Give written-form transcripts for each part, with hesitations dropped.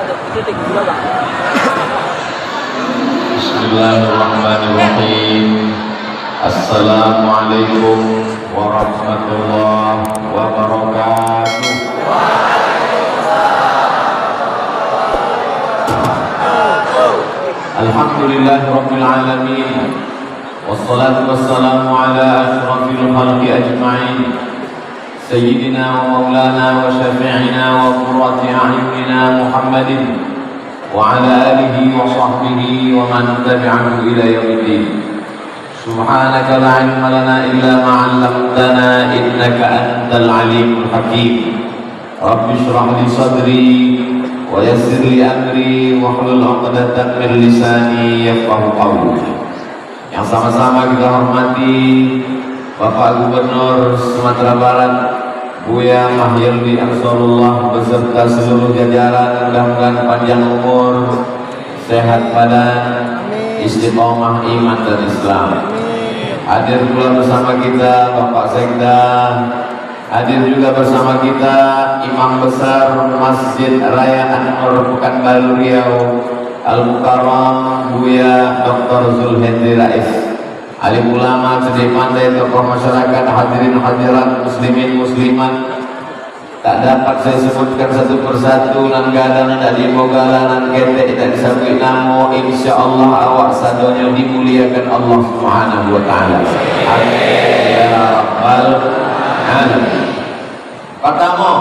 Bismillahirrahmanirrahim. Assalamualaikum warahmatullahi wabarakatuh. Alhamdulillahirabbil alamin. Wassalatu wassalamu ala asyrafil khalqi ajma'in. Sayyidina wa maulana wa syafi'ina wa qurrati a'yunina Muhammadin wa ala alihi wa sahbihi wa man tabi'ahu ila yaumiddin. Subhanaka la ilma lana illa ma 'allamtana innaka antal alimul hakim. Rabbi shrah li sadri wa yassir li amri wa hlul 'uqdatam min lisani yafqahu qawli. Yang sama-sama kita hormati Bapak Gubernur Sumatera Barat Buya Mahyildi Ansarullah beserta seluruh jajaran, mudah-mudahan panjang umur, sehat badan, istiqomah iman dan Islam. Hadir pula bersama kita Bapak Sekda, hadir juga bersama kita Imam Besar Masjid Raya An-Nur Pekanbaru Riau Al-Mukarram Buya Dr. Zulhendri Rais, alim ulama, cerdik pandai, tokoh masyarakat, hadirin hadirat, muslimin muslimat. Tak dapat saya sebutkan satu persatu, nan gadang dan dimogala nan ketek dan disabui namo. Insyaallah awak sadonya dimuliakan Allah Subhanahu wa taala. Amin ya rabbal alamin. Pertama,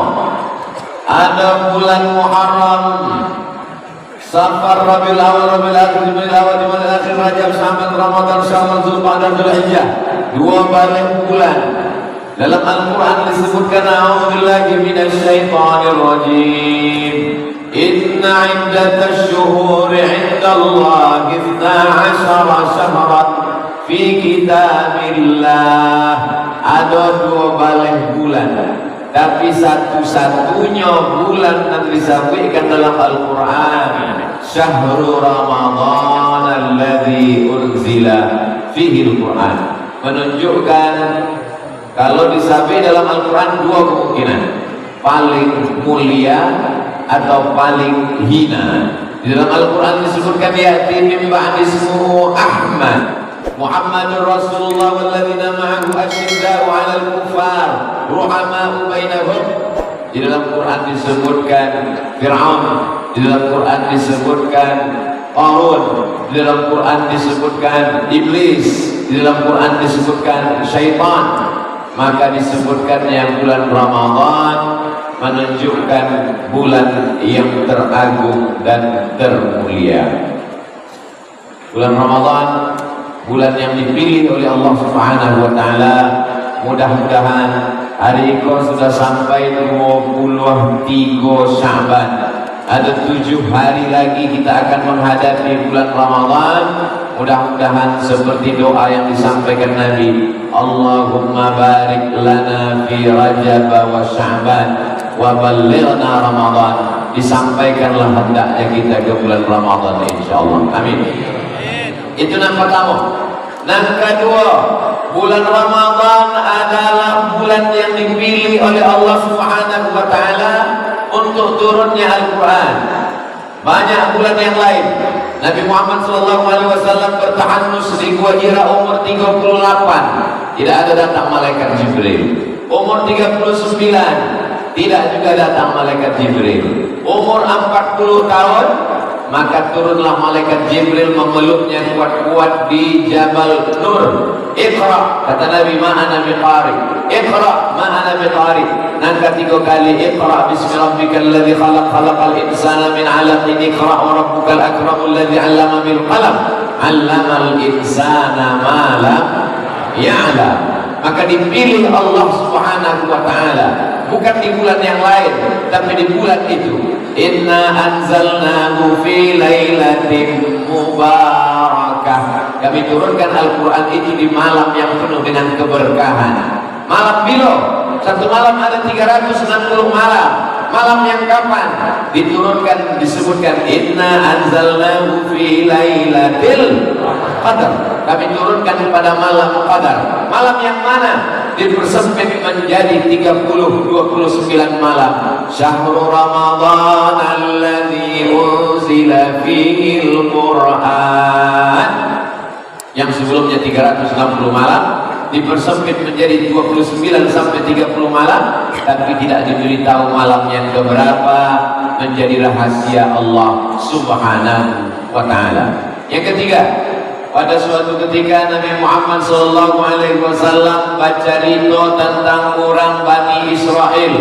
ada bulan Muharram, Safar, Rabiul Awal, Rabiul Akhir, Jumadil Awal, Jumadil Akhir, Rajab, Sya'ban, Ramadan, Syawal, Zulqa'dah, Dzulhijjah. 2 balik bulan. Dalam Al-Quran disebutkan a'udzubillahi minasyaitonir rajim. Inna 'iddatash syuhuri 'indallahi 12 syahran fi kitabillah. Ada 2 balik bulan, tapi satu-satunya bulan yang disebutkan dalam Al-Quran Syahrul Ramadan alladzi unzila fihi Al-Quran, menunjukkan kalau disebut dalam Al-Quran 2 kemungkinan, paling mulia atau paling hina. Di dalam Al-Quran disebutkan ya'ti min ba'di ismuhu Ahmad Muhammadur Rasulullah walladzina ma'ahu asyidda'u 'alal kuffar ruhama'u bainahum. Di dalam Quran disebutkan Fir'aun, di dalam Quran disebutkan Qarun, di dalam Quran disebutkan Iblis, di dalam Quran disebutkan syaitan. Maka disebutkannya bulan Ramadan menunjukkan bulan yang teragung dan termulia. Bulan Ramadan, bulan yang dipilih oleh Allah Subhanahu wa taala. Mudah-mudahan hari ini sudah sampai 23 Sya'ban. Ada 7 hari lagi kita akan menghadapi bulan Ramadan. Mudah-mudahan seperti doa yang disampaikan Nabi, Allahumma barik lana fi Rajab wa Sya'ban wa ballighna Ramadan. Disampaikanlah hendaknya kita ke bulan Ramadan insyaallah. Amin. Itu yang pertama. Yang kedua, bulan Ramadan adalah bulan yang dipilih oleh Allah Subhanahu wa taala untuk turunnya Al-Quran. Banyak bulan yang lain Nabi Muhammad SAW bertahannus di Gua Hira umur 38, tidak ada datang malaikat Jibril. Umur 39 tidak juga datang malaikat Jibril. Umur 40 tahun maka turunlah malaikat Jibril memeluknya kuat-kuat di Jabal Nur. Iqra, kata Nabi, ma ana biqari. Iqra, ma ana biqari. Dan ketiga kali Iqra bismi rabbikal ladzi khalaq, khalaqal insana min 'alaqin. Iqra wa rabbukal akramul ladzi 'allama bil qalam, 'allamal insana ma lam ya'lam. Maka dipilih Allah Subhanahu wa taala, bukan di bulan yang lain, tapi di bulan itu. Inna anzalnahu fi lailatin mubarakah. Kami turunkan Al-Quran itu di malam yang penuh dengan keberkahan. Malam bilo, satu malam ada 360 malam. Malam yang kapan diturunkan disebutkan inna anzalnahu fi lailatil Qadar. Kami turunkan pada malam Qadar. Malam yang mana? Dipersempit menjadi 29 malam. Syahrul Ramadan alladzi unzila fihil Qur'an. Yang sebelumnya 360 malam dipersempit menjadi 29 sampai 30 malam, tapi tidak diberitahu malam yang keberapa, menjadi rahasia Allah Subhanahu wa ta'ala. Yang ketiga, pada suatu ketika Nabi Muhammad SAW baca rito tentang orang Bani Israel.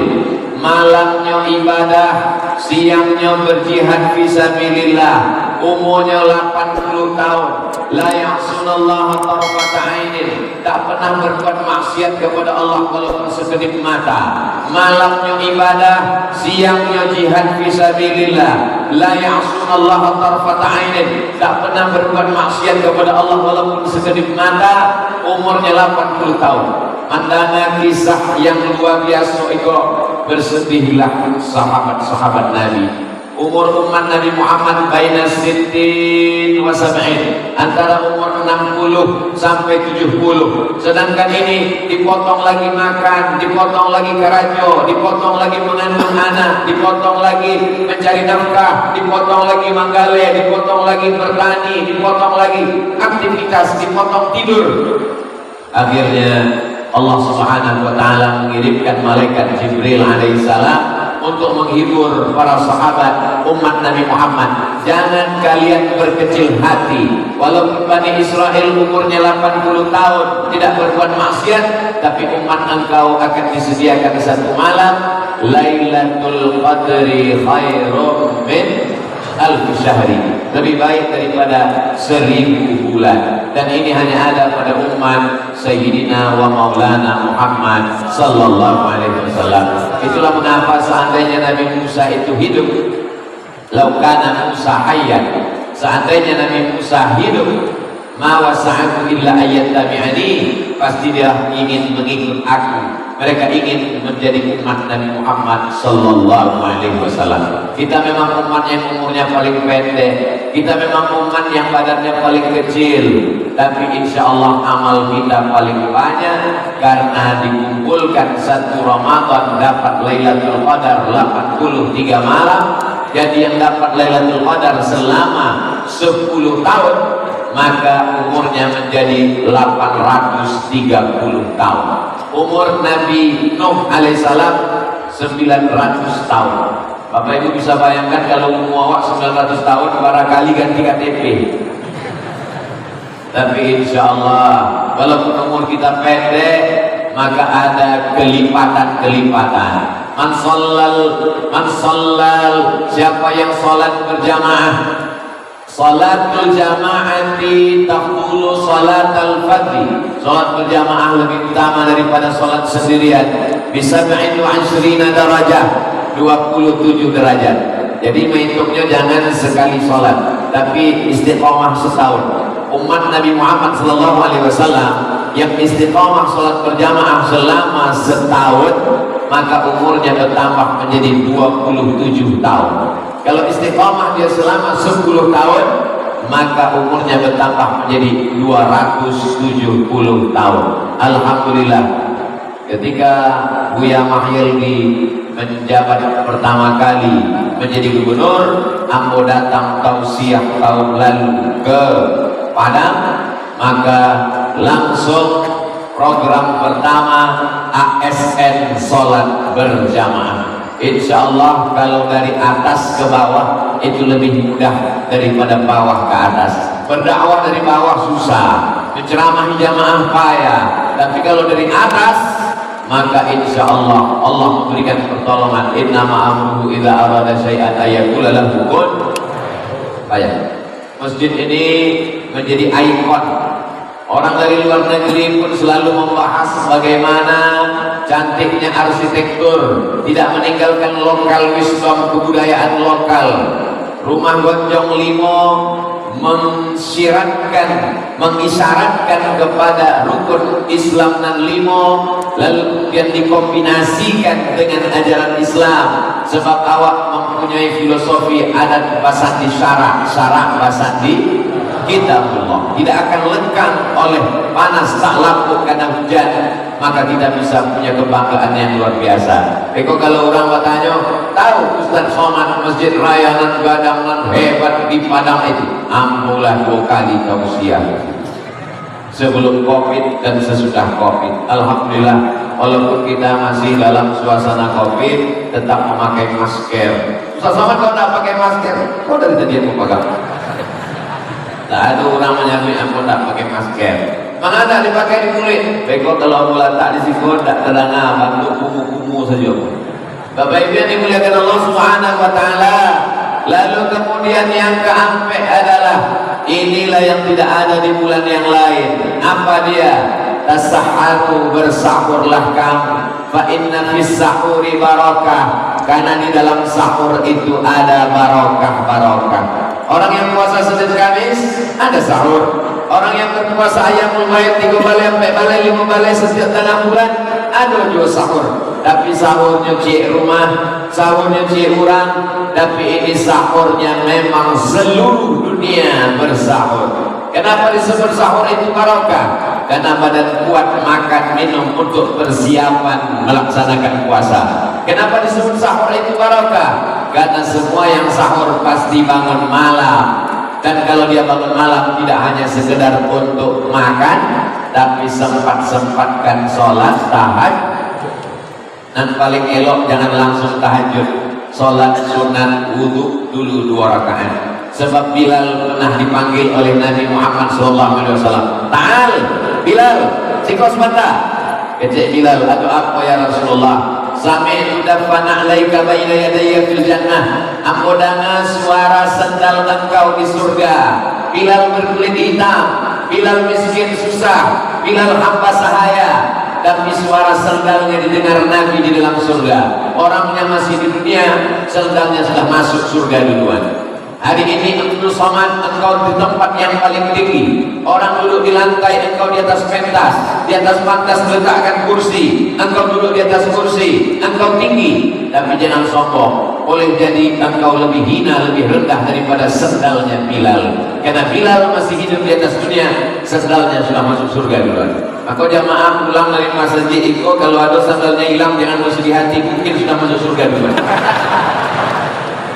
Malamnya ibadah, siangnya berjihad fisabilillah, umurnya 80 tahun. La ya'sunallaha tarfata 'ainin, tak pernah berbuat maksiat kepada Allah walaupun sekedip mata. Malamnya ibadah, siangnya jihad fisabilillah. La ya'sunallaha tarfata 'ainin, tak pernah berbuat maksiat kepada Allah walaupun sekedip mata. Umurnya 80 tahun. Mandana kisah yang luar biasa itu, bersedihlah sahabat-sahabat Nabi. Umur umat Nabi Muhammad baina sittin wa sab'in, antara umur 60 sampai 70. Sedangkan ini dipotong lagi makan, dipotong lagi kerajo, dipotong lagi mengandung anak, dipotong lagi mencari nafkah, dipotong lagi manggale, dipotong lagi bertani, dipotong lagi aktivitas, dipotong tidur. Akhirnya Allah Subhanahu wa ta'ala mengirimkan malaikat Jibril alaihissalam untuk menghibur para sahabat umat Nabi Muhammad. Jangan kalian berkecil hati, walaupun Bani Israel umurnya 80 tahun tidak berbuat maksiat, tapi umat engkau akan disediakan satu malam Lailatul Qadri khairum min alfi syahri, lebih baik daripada 1000 bulan. Dan ini hanya ada pada umat Sayyidina wa Maulana Muhammad sallallahu alaihi wasallam. Itulah mengapa seandainya Nabi Musa itu hidup, laukana Musa hayyan, seandainya Nabi Musa hidup, ma wasa'atu illa ayat tabi'ani, pasti dia ingin mengikut aku. Mereka ingin menjadi umat Nabi Muhammad sallallahu alaihi wasallam. Kita memang umat yang umurnya paling pendek, kita memang umat yang badannya paling kecil, tapi insya Allah amal kita paling banyak, karena dikumpulkan satu Ramadan dapat Lailatul Qadar 83 malam. Jadi yang dapat Lailatul Qadar selama 10 tahun, maka umurnya menjadi 830 tahun. Umur Nabi Nuh alaihissalam 900 tahun. Bapak Ibu bisa bayangkan kalau umur awak 900 tahun, barangkali ganti KTP. Tapi insya Allah walaupun umur kita pendek, maka ada kelipatan-kelipatan. Man sallal, siapa yang salat berjamaah, salatul jamaati taqulu salatal fadli, salat berjamaah lebih utama daripada salat sendirian. Bisa 27 derajat, 27 derajat. Jadi menghitungnya jangan sekali salat, tapi istiqomah setahun. Umat Nabi Muhammad SAW yang istiqomah salat berjamaah selama setahun, maka umurnya bertambah menjadi 27 tahun. Kalau istiqamah dia selama 10 tahun, maka umurnya bertambah menjadi 270 tahun. Alhamdulillah, ketika Buya Mahyildi menjabat pertama kali menjadi gubernur, ambo datang tausiah tahun lalu ke Padang, maka langsung program pertama ASN sholat berjamaah. Insya Allah kalau dari atas ke bawah itu lebih mudah daripada bawah ke atas. Berdakwah dari bawah susah, menceramahi jamaah payah, tapi kalau dari atas, maka insya Allah Allah memberikan pertolongan. Innama amruhu idza arada syai'an ayaqula lahu kun fayakun. Masjid ini menjadi ikon. Orang dari luar negeri pun selalu membahas bagaimana cantiknya arsitektur, tidak meninggalkan lokal wisdom, kebudayaan lokal. Rumah Gonjong Limo mengisyaratkan kepada rukun Islam dan Limo, lalu kemudian dikombinasikan dengan ajaran Islam. Sebab awak mempunyai filosofi adat basandi syarak, syarak basandi kitabullah, tidak akan lekang oleh panas tak lapuk karena hujan, maka kita bisa punya kebanggaan yang luar biasa. Eko kalau orang bertanya, tahu Ustaz Somad Masjid Raya nan gadang nan hebat di Padang itu, ampulah 2 kali kau siap, sebelum Covid dan sesudah Covid. Alhamdulillah, walaupun kita masih dalam suasana Covid, tetap memakai masker. Ustaz Somad kau tak pakai masker, kau dari tadi aku pegang. Tak ada orang menyambut aku tak pakai masker. Mana tak dipakai di kulit? Beko kalau mula tak di siku tak terangah, bantu kumu-kumu saja. Bapak Ibu yang dimuliakan Allah Subhanahu wa taala. Lalu kemudian yang keempat adalah inilah yang tidak ada di bulan yang lain. Apa dia? Tasahharu, bersahurlah kamu. Fa inna fis sahuri barakah. Karena di dalam sahur itu ada barokah. Orang yang puasa Senin Kamis ada sahur. Orang yang berpuasa ayamul maid 3 balai sampai balai 5 balai setiap tengah bulan ada juga sahur. Tapi sahurnya cik rumah, sahurnya cik orang, tapi ini sahurnya memang seluruh dunia bersahur. Kenapa disebut sahur itu barokah? Karena badan kuat makan minum untuk persiapan melaksanakan puasa. Kenapa disebut sahur itu barokah? Karena semua yang sahur pasti bangun malam. Dan kalau dia bangun malam tidak hanya sekedar untuk makan, tapi sempat-sempatkan sholat tahajud. Dan paling elok jangan langsung tahajud, sholat sunat wudhu dulu 2 rakaat. Sebab Bilal pernah dipanggil oleh Nabi Muhammad SAW. Ta'al Bilal, sikau sebentar. Kecik Bilal, atau apa ya Rasulullah? Sami'tu dafana alaika baina yadayya fil jannah. Aku dengar suara sendal engkau di surga. Bilal berkulit hitam, Bilal miskin susah, Bilal hamba sahaya, tapi suara sendalnya didengar Nabi di dalam surga. Orangnya masih di dunia, sendalnya sudah masuk surga duluan. Hari ini Abdul Somad, engkau di tempat yang paling tinggi. Orang duduk di lantai, engkau di atas pentas. Di atas pantas meletakkan kursi, engkau duduk di atas kursi. Engkau tinggi, tapi jangan sombong. Boleh jadi engkau lebih hina, lebih rendah daripada sendalnya Bilal. Karena Bilal masih hidup di atas dunia, sendalnya sudah masuk surga duluan. Maka jamaah pulang dari masjid itu, kalau ada sandalnya hilang jangan bersedih hati, mungkin sudah masuk surga duluan.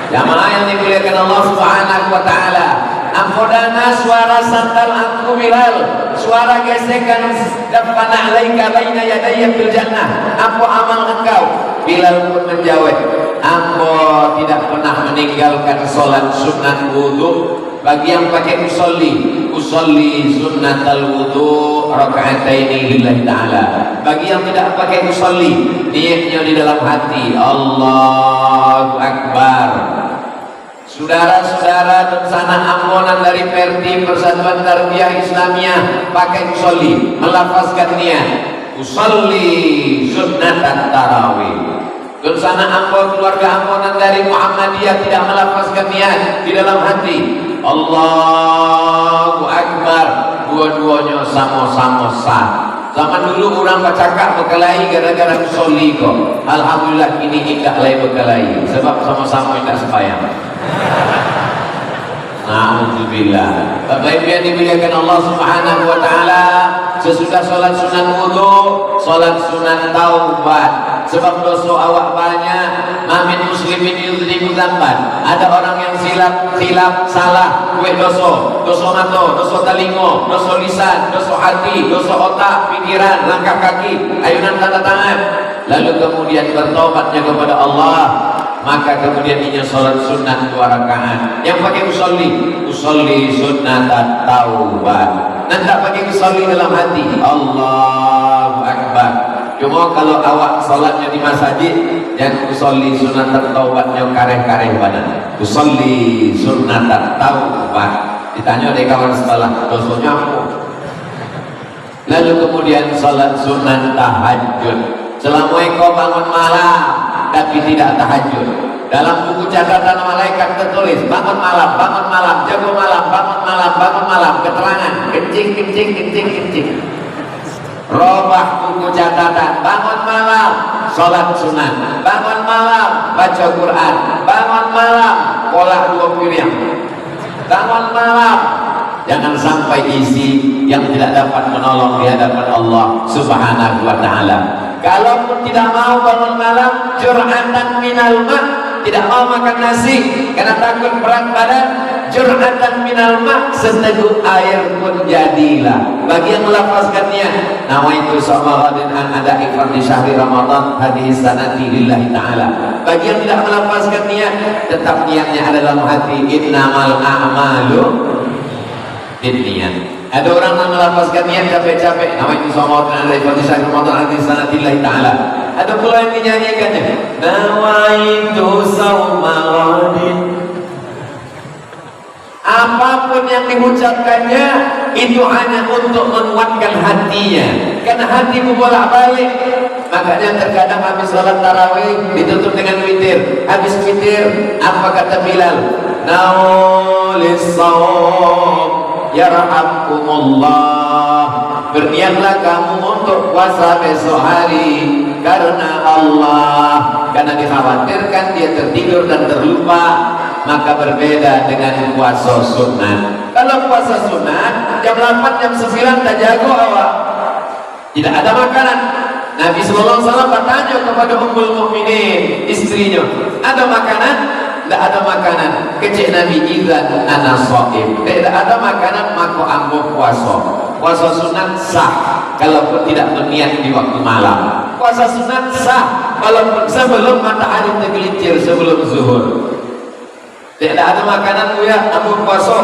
Jamaah yang dimuliakan Allah Subhanahu wa taala, amkodana suara sandal aku Bilal, suara gesekan dafana alaika baina yadayya fil jannah. Apa amal engkau? Bilal pun menjawab, aku tidak pernah meninggalkan sholat sunat wudhu. Bagi yang pakai usolli sunnatal wudhu raka'ataini lillahi ta'ala. Bagi yang tidak pakai usolli, niatnya di dalam hati, Allahu Akbar. Saudara-saudara dan sanak ampunan dari Perti Persatuan Tarbiyah Islamiyah pakai usolli, melafazkan niat usolli sunnatan tarawih. Dan sanak ampun keluarga ampunan dari Muhammadiyah tidak melafazkan niat di dalam hati, Allahu Akbar. Dua-duanya sama-sama sah. Zaman dulu orang bercakap berkelahi gara-gara usolli kok. Alhamdulillah ini tidak lagi berkelahi sebab sama-sama tidak sembahyang. Alhamdulillah. Bapak Ibu yang dimuliakan Allah Subhanahu wa taala, sesudah sholat sunat wudu, sholat sunat taubat. Sebab dosa awak banyak, mamin muslimin yudhribu dzamban. Ada orang yang silap salah, buat dosa mata, dosa telinga, dosa lisan, dosa hati, dosa otak, pikiran, langkah kaki, ayunan tanda tangan. Lalu kemudian bertaubatnya kepada Allah, maka kemudian ia sholat sunat 2 rakaat. Yang pakai usolli sunat taubat. Dan tak pakai usolli dalam hati, Allahu Akbar. Cuma kalau awak sholatnya di masjid, yang usolli sunat taubatnya kareh-kareh badan. Usolli sunat taubat. Ditanya oleh kawan sebelah, dosanya apa? Lalu kemudian sholat sunat tahajud. Selama engkau bangun malam tapi tidak tahajud, dalam buku catatan malaikat tertulis bangun malam, jago malam, bangun malam, keterangan kencing. Robah buku catatan, bangun malam sholat sunat, bangun malam baca Quran, bangun malam kolak 2 piring, bangun malam Jangan sampai isi yang tidak dapat menolong di hadapan Allah Subhanahu wa ta'ala. Kalaupun tidak mau bangun malam, jur'atan minal ma', tidak mau makan nasi karena takut berat badan, jur'atan minal ma', seteguk air pun jadilah. Bagi yang melafazkannya, nawaitu shoma ghadin an ada'i fardhi syahri Ramadan hadhihi sanati lillahi ta'ala. Bagi yang tidak melafazkannya, tetap niatnya ada dalam hati, innamal a'malu binniyat. Ada orang yang melafazkan niat capek-capek, nawaitu shoma ghadin an ada'i fardhi syahri Ramadan hadhihi sanati lillahi ta'ala. Ada pula yang dinyanyikannya, nawaitu shoma ghadin. Apapun yang diucapkannya itu hanya untuk menguatkan hatinya, karena hati bolak-balik. Makanya terkadang habis sholat tarawih ditutup dengan witir. Habis witir, apa kata Bilal? Naulis shawm yarhamkumullah. Berniatlah kamu untuk puasa besok hari karena Allah, karena dikhawatirkan dia tertidur dan terlupa. Maka berbeda dengan puasa sunat. Kalau puasa sunat jam 8 jam 9 tak jago awak, tidak ada makanan. Nabi sallallahu alaihi wasallam bertanya kepada Ummul Mukminin, istrinya, ada makanan? Tidak ada makanan. Kecik Nabi, idzan ana shaim. Tidak ada makanan maka ambo puasa. Puasa sunat sah kalaupun tidak berniat di waktu malam. Puasa sunat sah walaupun sebelum matahari tergelincir, sebelum zuhur. Tidak ada makanan buya, namun puasa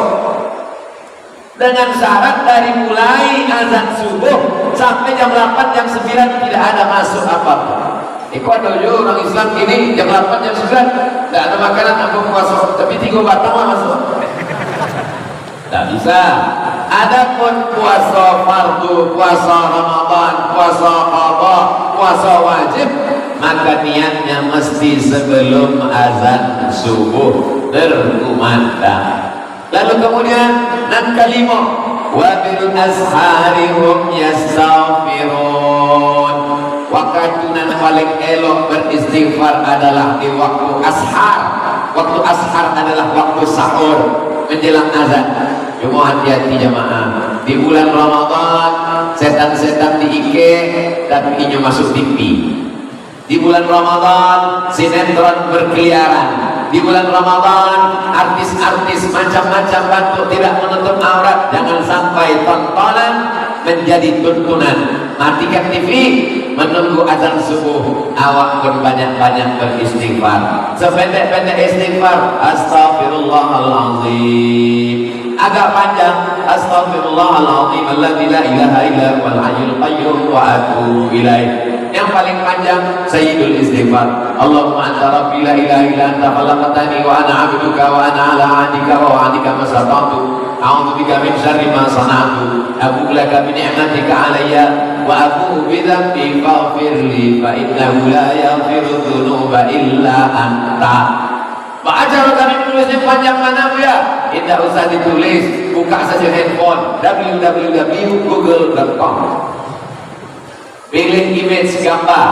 dengan syarat dari mulai azan subuh sampai jam 8 jam 9 tidak ada masuk apa-apa. Ada orang Islam ini jam 8 jam 9 tidak ada makanan, namun puasa, tapi 3 batang lah masuk. Tidak bisa. Adapun puasa fardu, puasa Ramadan, puasa qadha, puasa wajib, maka niatnya mesti sebelum azan subuh berkumandang. Lalu kemudian nan kalimo, wa bil ashari hum yastaghfirun. Waktu nan paling elok beristighfar adalah di waktu ashar. Waktu ashar adalah waktu sahur menjelang azan. Cuma hati-hati jamaah. Di bulan Ramadan setan-setan diike tapi inyo masuk TV. Di bulan Ramadan sinetron berkeliaran. Di bulan Ramadan artis-artis macam-macam bentuk tidak menutup aurat. Jangan sampai tontonan menjadi tuntunan. Matikan TV, menunggu azan subuh. Awak pun banyak-banyak beristighfar. Sependek-pendek istighfar, astaghfirullahalazim. Agak panjang, astaghfirullahalazim alladzi la ilaha illa huwal hayyul qayyum wa atubu ilaih. Yang paling panjang sayyidul istighfar, Allahumma anta rabbi la ilaha illa anta khalaqtani wa ana 'abduka wa ana 'ala 'ahdika wa wa'dika mastata'tu a'udzu bika min syarri ma sana'tu abu laka bi ni'matika 'alayya wa abu bi dhanbi faghfir li fa innahu la yaghfiru dzunuba illa anta. Baca kami menulisnya panjang mana bu ya? Tidak usah ditulis, buka saja handphone www.google.com. Pilih image gambar,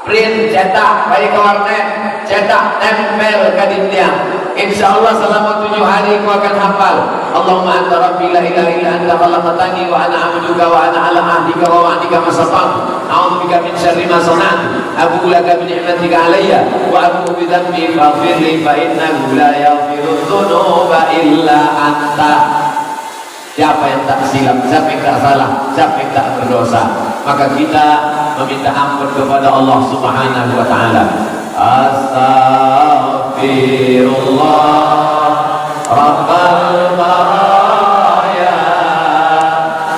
print, cetak, baik ke warnet, cetak, tempel ke dinding. Insya Allah selama 7 hari kau akan hafal. Allahumma anta rabbi la ilaha illa anta khalaqtani wa ana 'abduka wa ana 'ala 'ahdika wa wa'dika mastata'tu a'udzu bika min syarri ma sana'tu abu laka bi ni'matika 'alayya wa abu bi dhanbi faghfir li fa innahu la yaghfiru dzunuba illa anta. Siapa yang tak silap, siapa yang tak salah, siapa yang tak berdosa, maka kita meminta ampun kepada Allah Subhanahu wa ta'ala. Astaghfirullah Rabbal baraya,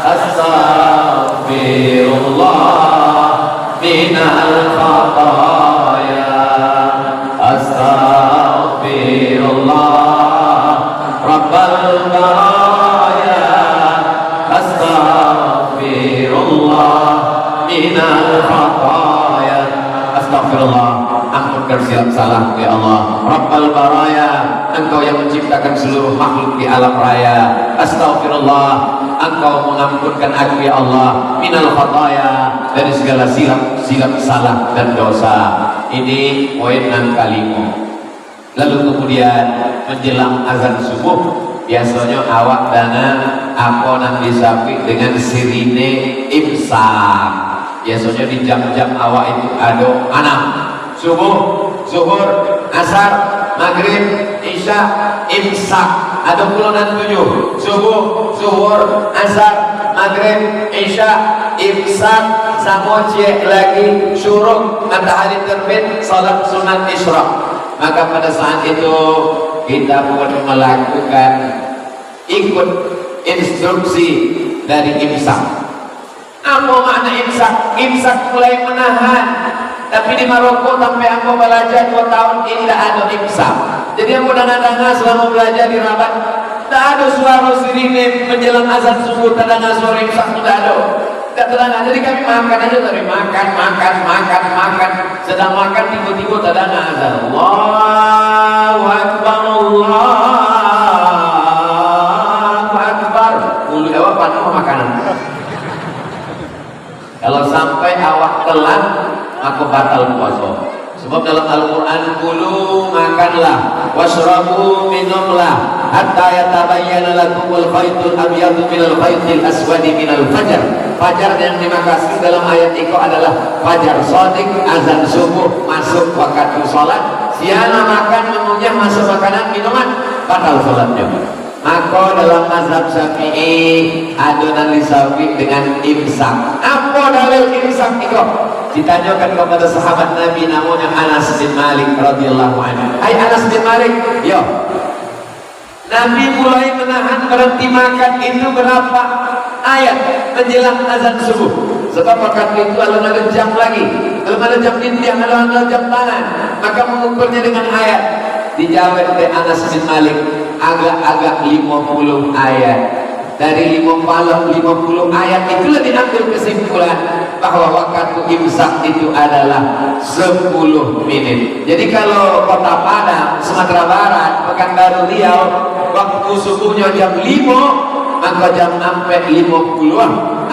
astaghfirullah minal khataya, astaghfirullah Rabbal baraya, astaghfirullah minal khataya. Astaghfirullah, ampunkan silap salah ya Allah. Rabbal baraya, Engkau yang menciptakan seluruh makhluk di alam raya. Astaghfirullah, Engkau mengampunkan aku ya Allah. Minal khataya, dari segala silap salah dan dosa. Ini poin yang kelima. Lalu kemudian menjelang azan subuh biasanya awak dengan apa nanti sapi dengan sirine imsak. Biasanya di jam-jam awak itu ada 6 subuh, zuhur, asar, maghrib, isya, imsak. Ada pula 7 subuh, zuhur, asar, maghrib, isya, imsak, sama cek lagi syuruk, matahari terbit, salat sunat isyraq. Maka pada saat itu kita pun melakukan ikut instruksi dari imsak. Apa makna imsak? Imsak mulai menahan. Tapi di Maroko sampai aku belajar 2 tahun ini tidak ada imsak. Jadi aku dana-dana selama belajar di Rabat, tidak ada suara sirine menjelang azan subuh, tidak ada suara imsak, tidak ada. Tidak terang. Jadi kami makan aja dari makan. Sedang makan tiba-tiba tidak ada azan. Allahu Akbar, Allahu Akbar. Mulut awak penuh makanan. Kalau sampai awak telat, maka batal puasa. Sebab dalam Al-Quran, kulu makanlah, washrabu minumlah, hatta yatabayyana lakumul khaytul abyadu minal khaytil aswadi minal fajar. Fajar yang dimaksud dalam ayat itu adalah fajar shadiq, azan subuh, masuk waktu sholat. Siana makan, mengunyah, masuk makanan, minuman, batal sholatnya. Maka dalam mazhab Syafi'i adonan disawi dengan imsak. Apa dalil imsak itu? Ditanyakan kepada sahabat Nabi namanya Anas bin Malik radhiyallahu anhu. Hai Anas bin Malik, yo. Nabi mulai menahan berhenti makan itu berapa ayat menjelang azan subuh? Sebab waktu itu ada jam lagi, belum ada jam dinding, ada jam tangan. Maka mengukurnya dengan ayat. Dijawab oleh Anas bin Malik, agak-agak 50 ayat. Dari 50 ayat itulah diambil kesimpulan bahwa waktu imsak itu adalah 10 menit. Jadi kalau Kota Padang, Sumatera Barat, Pekanbaru Riau, waktu subuhnya jam 5, maka jam 4.50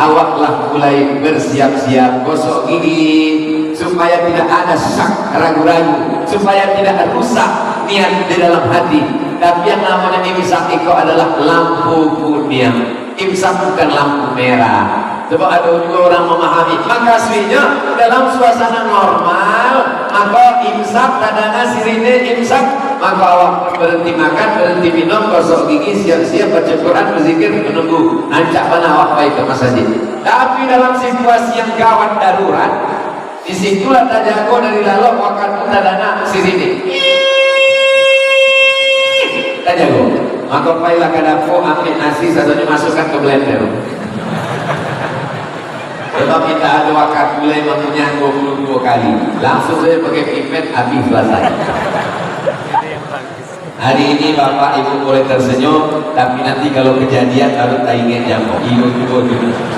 awaklah mulai bersiap-siap gosok gigi supaya tidak ada syak ragu-ragu, supaya tidak rusak niat di dalam hati. Tapi yang namanya imsak itu adalah lampu kuning. Imsak bukan lampu merah. Sebab ada juga orang memahami, maka aslinya dalam suasana normal, maka imsak tadana sirine imsak, maka awak berhenti makan, berhenti minum, gosok gigi, siap-siap baca Quran, berzikir, menunggu ancak mana awak baik ke masjid. Tapi dalam situasi yang gawat darurat, disitulah tak jago dari dalam waktu tadana sirine. Tak jago. Maka pailah ke dapur, ambil nasi, satunya masukkan ke blender. Sebab kita ada waktu mulai mengunyah 22 kali. Langsung saya pakai pipet, habis selesai. Hari ini Bapak Ibu boleh tersenyum, tapi nanti kalau kejadian baru tak ingat jamu. Ibu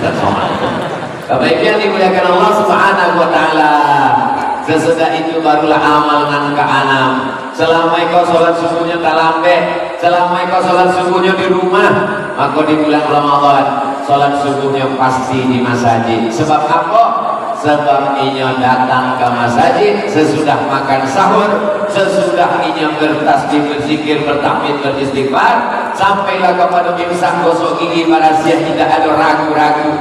dan soal. Bapak Ibu yang dimuliakan Allah Subhanahu wa Ta'ala, sesudah itu barulah amal dengan ke-6. Selama kau sholat subuhnya tak lambat, selama kau sholat subuhnya di rumah, maka di bulan Ramadan sholat subuhnya pasti di masjid. Sebab apa? Sebab inya datang ke masjid sesudah makan sahur, sesudah inya bertasbih, berzikir, bertahmid, beristighfar, sampailah kepada imsak gosok gigi pada siang, tidak ada ragu-ragu,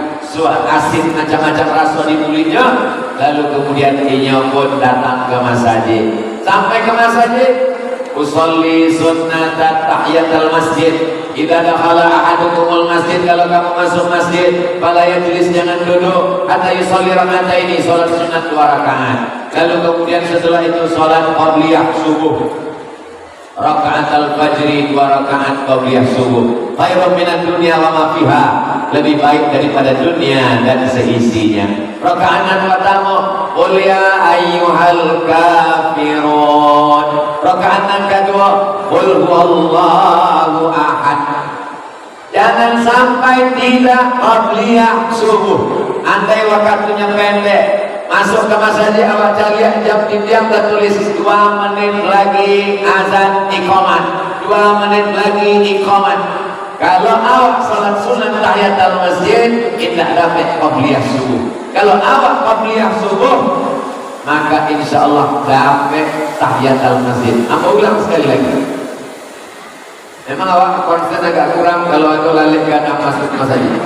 asin macam-macam rasa di mulutnya. Lalu kemudian inya pun datang ke masjid. Sampai ke masjid, usolli sunnata tahiyatul masjid. Idza dakhala ahadukumul masjid, kalau kamu masuk masjid, fala yajlis, jangan duduk, hatta yusolli raka'ataini, salat sunat 2 rakaat. Lalu kemudian setelah itu salat qabliyah subuh, rakaat al-fajri 2 rakaat qabliyah subuh. Khairun minad dunya wa ma fiha, lebih baik daripada dunia dan seisinya. Rakaat pertama, qul ya ayyuhal kafirun. Rakaat kedua, qul huwallahu ahad. Jangan sampai tidak qabliyah subuh. Andai waktunya pendek, masuk ke masjid awak cari jam tiang tertulis 2 menit lagi azan iqamat, 2 menit lagi iqamat. Kalau awak salat sunat tahiyatul masjid, tidak dapat qabliyah subuh. Kalau awak qabliyah subuh, maka insya Allah dapat tahiyatul masjid. Apa ulang sekali lagi? Memang awak konsen agak kurang kalau aku lalik ke anak masuk masjid.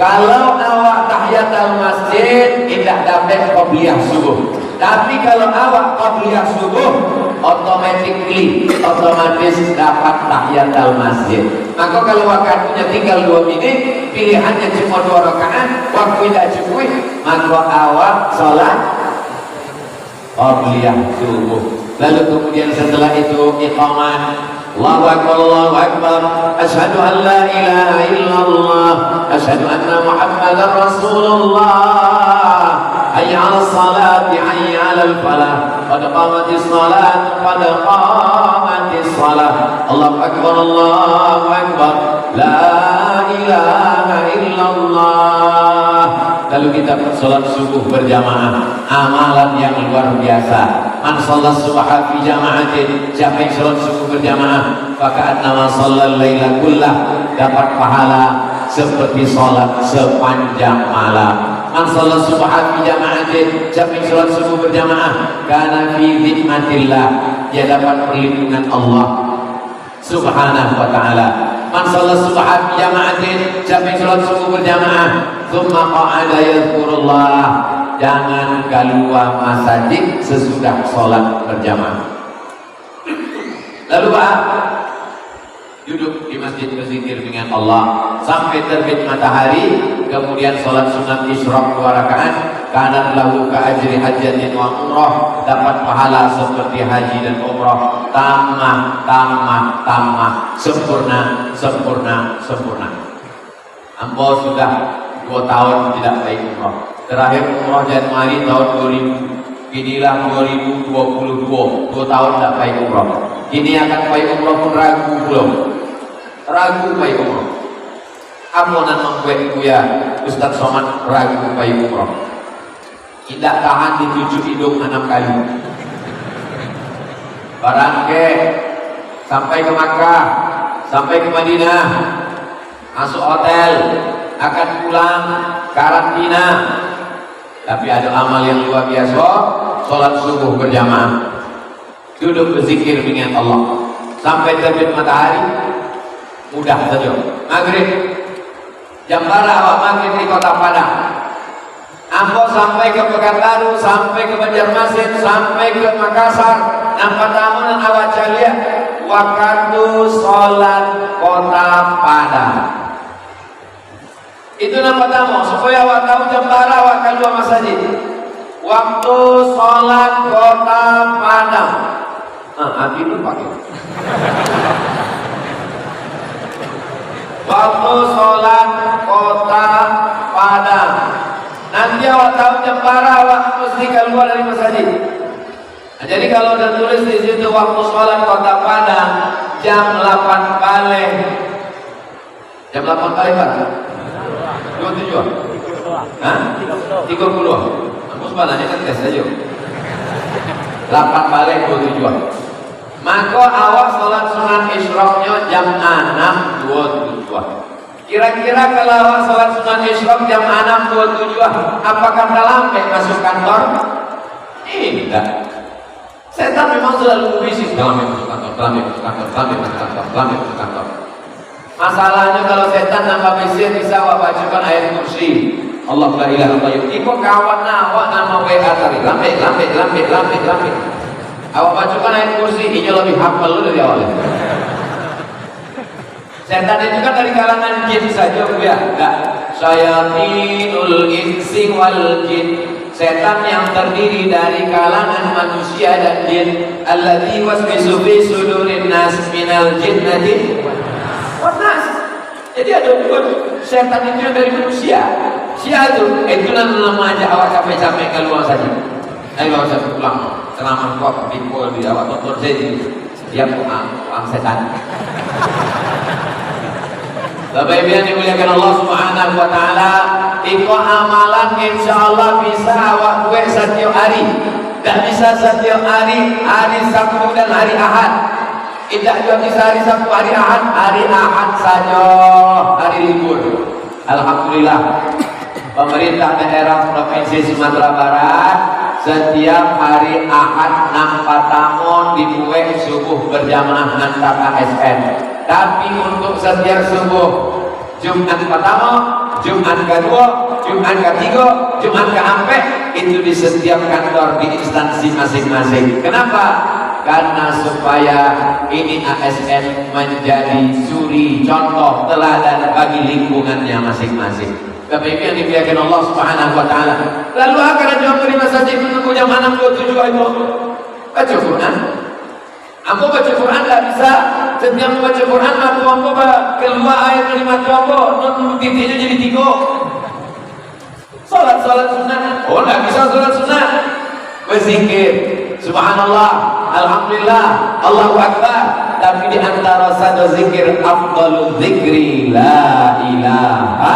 Kalau awak tahiyatul masjid tidak dapat qabliyah subuh. Tapi kalau awak qabliyah subuh, otomatis dapat tahiyatul masjid. Maka kalau waktunya tinggal 2 menit, pilihannya cuma 2 rakaat, waktu tidak cukup, maka awak sholat qabliyah subuh. Lalu kemudian setelah itu iqamah, Allahu akbar, Allahu akbar, asyhadu an la ilaha illallah, asyhadu anna muhammadar rasulullah, hayya 'alas salati, hayya 'alal falah, qad qamatis salat, qad qamatis salah, Allahu akbar, Allahu akbar, la ilaha illallah. Lalu kita sholat subuh berjamaah, amalan yang luar biasa. Man sholat subha fi jama'atin, siapa yang sholat subuh berjamaah, faka'annama shallal laila kullah, dapat pahala seperti sholat sepanjang malam. Man sholat subha fi jama'atin, siapa yang sholat subuh berjamaah, kana fi dhimmatillah, dia dapat perlindungan Allah subhanahu wa ta'ala. Man sholat subha fi jama'atin, siapa yang sholat subuh berjamaah, thumma qa'ada yadhkurullah, jangan keluar masjid sesudah sholat berjamaah. Lalu Pak, duduk di masjid berzikir dengan Allah sampai terbit matahari, kemudian sholat sunat isyraq 2 rakaat, kanat lahu ka ajri hajjatin wa umrah, dapat pahala seperti haji dan umrah, tamah, sempurna. Ambo sudah 2 tahun tidak baik umrah. Terakhir umrah Januari tahun 2000. Inilah 2022, 2 tahun tidak baik umrah. Ini akan baik umrah pun ragu belum. Ragu baik umrah. Apa nama gue ya Ustaz Somad ragu baik umrah. Tidak tahan di 7 hidung 6 kali. Barangke sampai ke Makkah, sampai ke Madinah, masuk hotel, akan pulang karantina. Tapi ada amal yang luar biasa, sholat subuh berjamaah, duduk berzikir dengan Allah sampai terbit matahari, mudah saja. Maghrib, jam berapa awak maghrib di Kota Padang? Ambo sampai ke Pekanbaru, sampai ke Banjarmasin, sampai ke Makassar, nampak tamu dan awak lihat waktu sholat Kota Padang. Itu nama tamu supaya awak tahu jam berapa awak keluar masjid. Waktu sholat Kota Padang. Hati itu pakai. Waktu sholat Kota Padang. Nanti awak tahu jam berapa awak mesti keluar dari masjid. Jadi kalau ada tulis di situ waktu sholat Kota Padang jam 8 balik. Jam 8 balik kan? 27. Hah? 30. Aku sebenarnya kan tes aja. 8 balik 27. Maka awak sholat sunat isyraqnya jam 6.27. Kira-kira kalau awak sholat sunat isyraq jam 6.27, apakah dalam masuk kantor? Tidak. Setan memang selalu bisik dalam masuk kantor. Masalahnya kalau setan nama bisik bisa awak bacakan ayat kursi. Allah la ilaha illallah. Iko kawan awak nama WA tadi. Lambe. Awak bacakan ayat kursi, ini lebih hafal lu dari awalnya. Setan itu kan dari kalangan jin saja ya. Enggak. Syayatinul insi wal jin. Setan yang terdiri dari kalangan manusia dan jin. Alladzi waswisu fi sudurin nas minal jinnati wan nas. Jadi ada setan itu dari manusia. Siapa itu nama aja awak capek-capek keluar saja. Ayo saya pulang. Ceramah kok dipol di awak tonton saya dia pulang setan. Bapak Ibu yang dimuliakan Allah Subhanahu wa taala, itu amalan insyaallah bisa awak buat setiap hari. Tak bisa setiap hari Sabtu dan hari Ahad. Tidak juga bisa hari Sabtu, hari Ahad saja hari libur. Alhamdulillah. Pemerintah daerah Provinsi Sumatera Barat setiap hari Ahad nang Patamon dibuat subuh berjamaah antar ASN. Tapi untuk setiap subuh Jumat pertama, Jumat kedua, Jumat ketiga, Jumat keempat itu di setiap kantor di instansi masing-masing. Kenapa? Karena supaya ini ASN menjadi suri contoh teladan bagi lingkungannya masing-masing. Bapak yang dimuliakan Allah Subhanahu wa taala. Lalu akan jawab di masjid menunggu jam 6:27 itu. Baca Quran. Ambo baca Quran tak bisa. Setiap baca Quran ambo keluar ayat kalimat ambo non titiknya jadi 3. Salat sunat. Oh, tak bisa salat sunat. Berzikir subhanallah, alhamdulillah, Allahu akbar. Tapi di antara satu zikir afdalul zikri la ilaha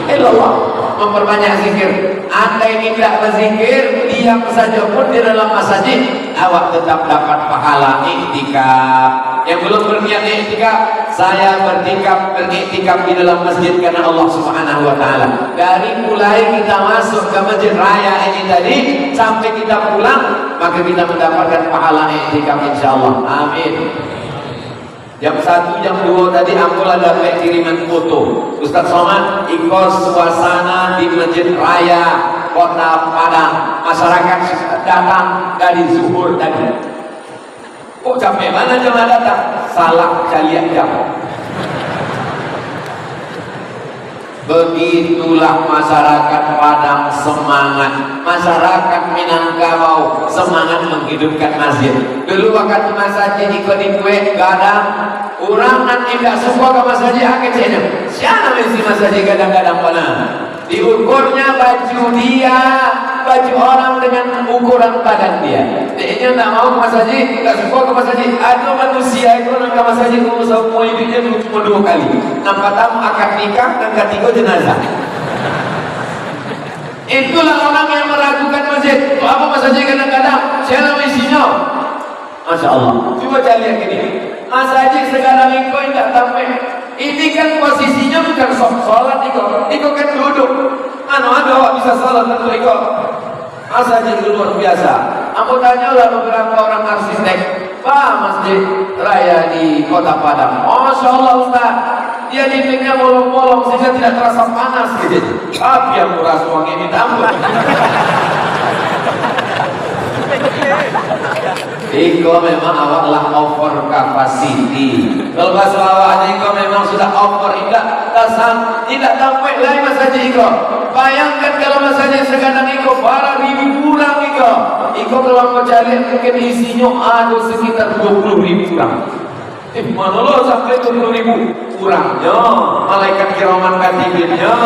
illallah. Memperbanyak zikir. Anda ini tidak berzikir, diam saja pun di dalam masjid, awak tetap dapat pahala iktikaf. Yang belum berniat iktikaf, saya beriktikaf di dalam masjid karena Allah Subhanahu wa taala. Dari mulai kita masuk ke masjid raya ini tadi sampai kita pulang, maka kita mendapatkan pahala iktikaf insyaallah. Amin. Jam 1, jam 2 tadi aku ada kiriman foto Ustaz Somad ikut suasana di Masjid Raya Kota Padang. Masyarakat datang dari zuhur tadi. Oh, sampai mana jemaah datang? Salah kalian jam. Begitulah masyarakat Padang semangat, masyarakat Minangkabau semangat menghidupkan masjid. Dulu waktu masjid ikut dibuat kadang orang nanti tidak suka ke masjid akhir sini. Siapa mesti masjid kadang-kadang mana? Diukurnya baju dia, baju orang dengan ukuran badan dia. Dia tidak mau ke masjid, tidak suka ke masjid. Ada manusia itu nak ke masjid semua hidupnya cuma 2 kali. Yang pertama akad nikah dan ketiga jenazah. Itulah orang yang meragukan masjid. Apa masjid kadang-kadang? Siapa isinya? Masya Allah. Coba cari lihat ini. Masjid sekarang itu tidak sampai. Ini kan posisinya bukan sholat itu kan duduk. Mana ada bisa sholat tentu itu. Masjid itu luar biasa. Aku tanyalah beberapa orang arsitek, Pak, masjid raya di Kota Padang. Masya Allah Ustaz, dia dindingnya bolong-bolong sehingga tidak terasa panas gitu. Tapi yang murah uang ini tambah. Iko memang awaklah over capacity. Kalau bahasa awaknya Iko memang sudah over, tidak sampai lagi masanya Iko. Bayangkan kalau masanya sekarang Iko barang ribu kurang Iko. Iko kalau mau cari mungkin isinya ada sekitar 20.000 kurang. Mana lo sampai 20.000 kurangnya? Malaikat kiraman katibinnya,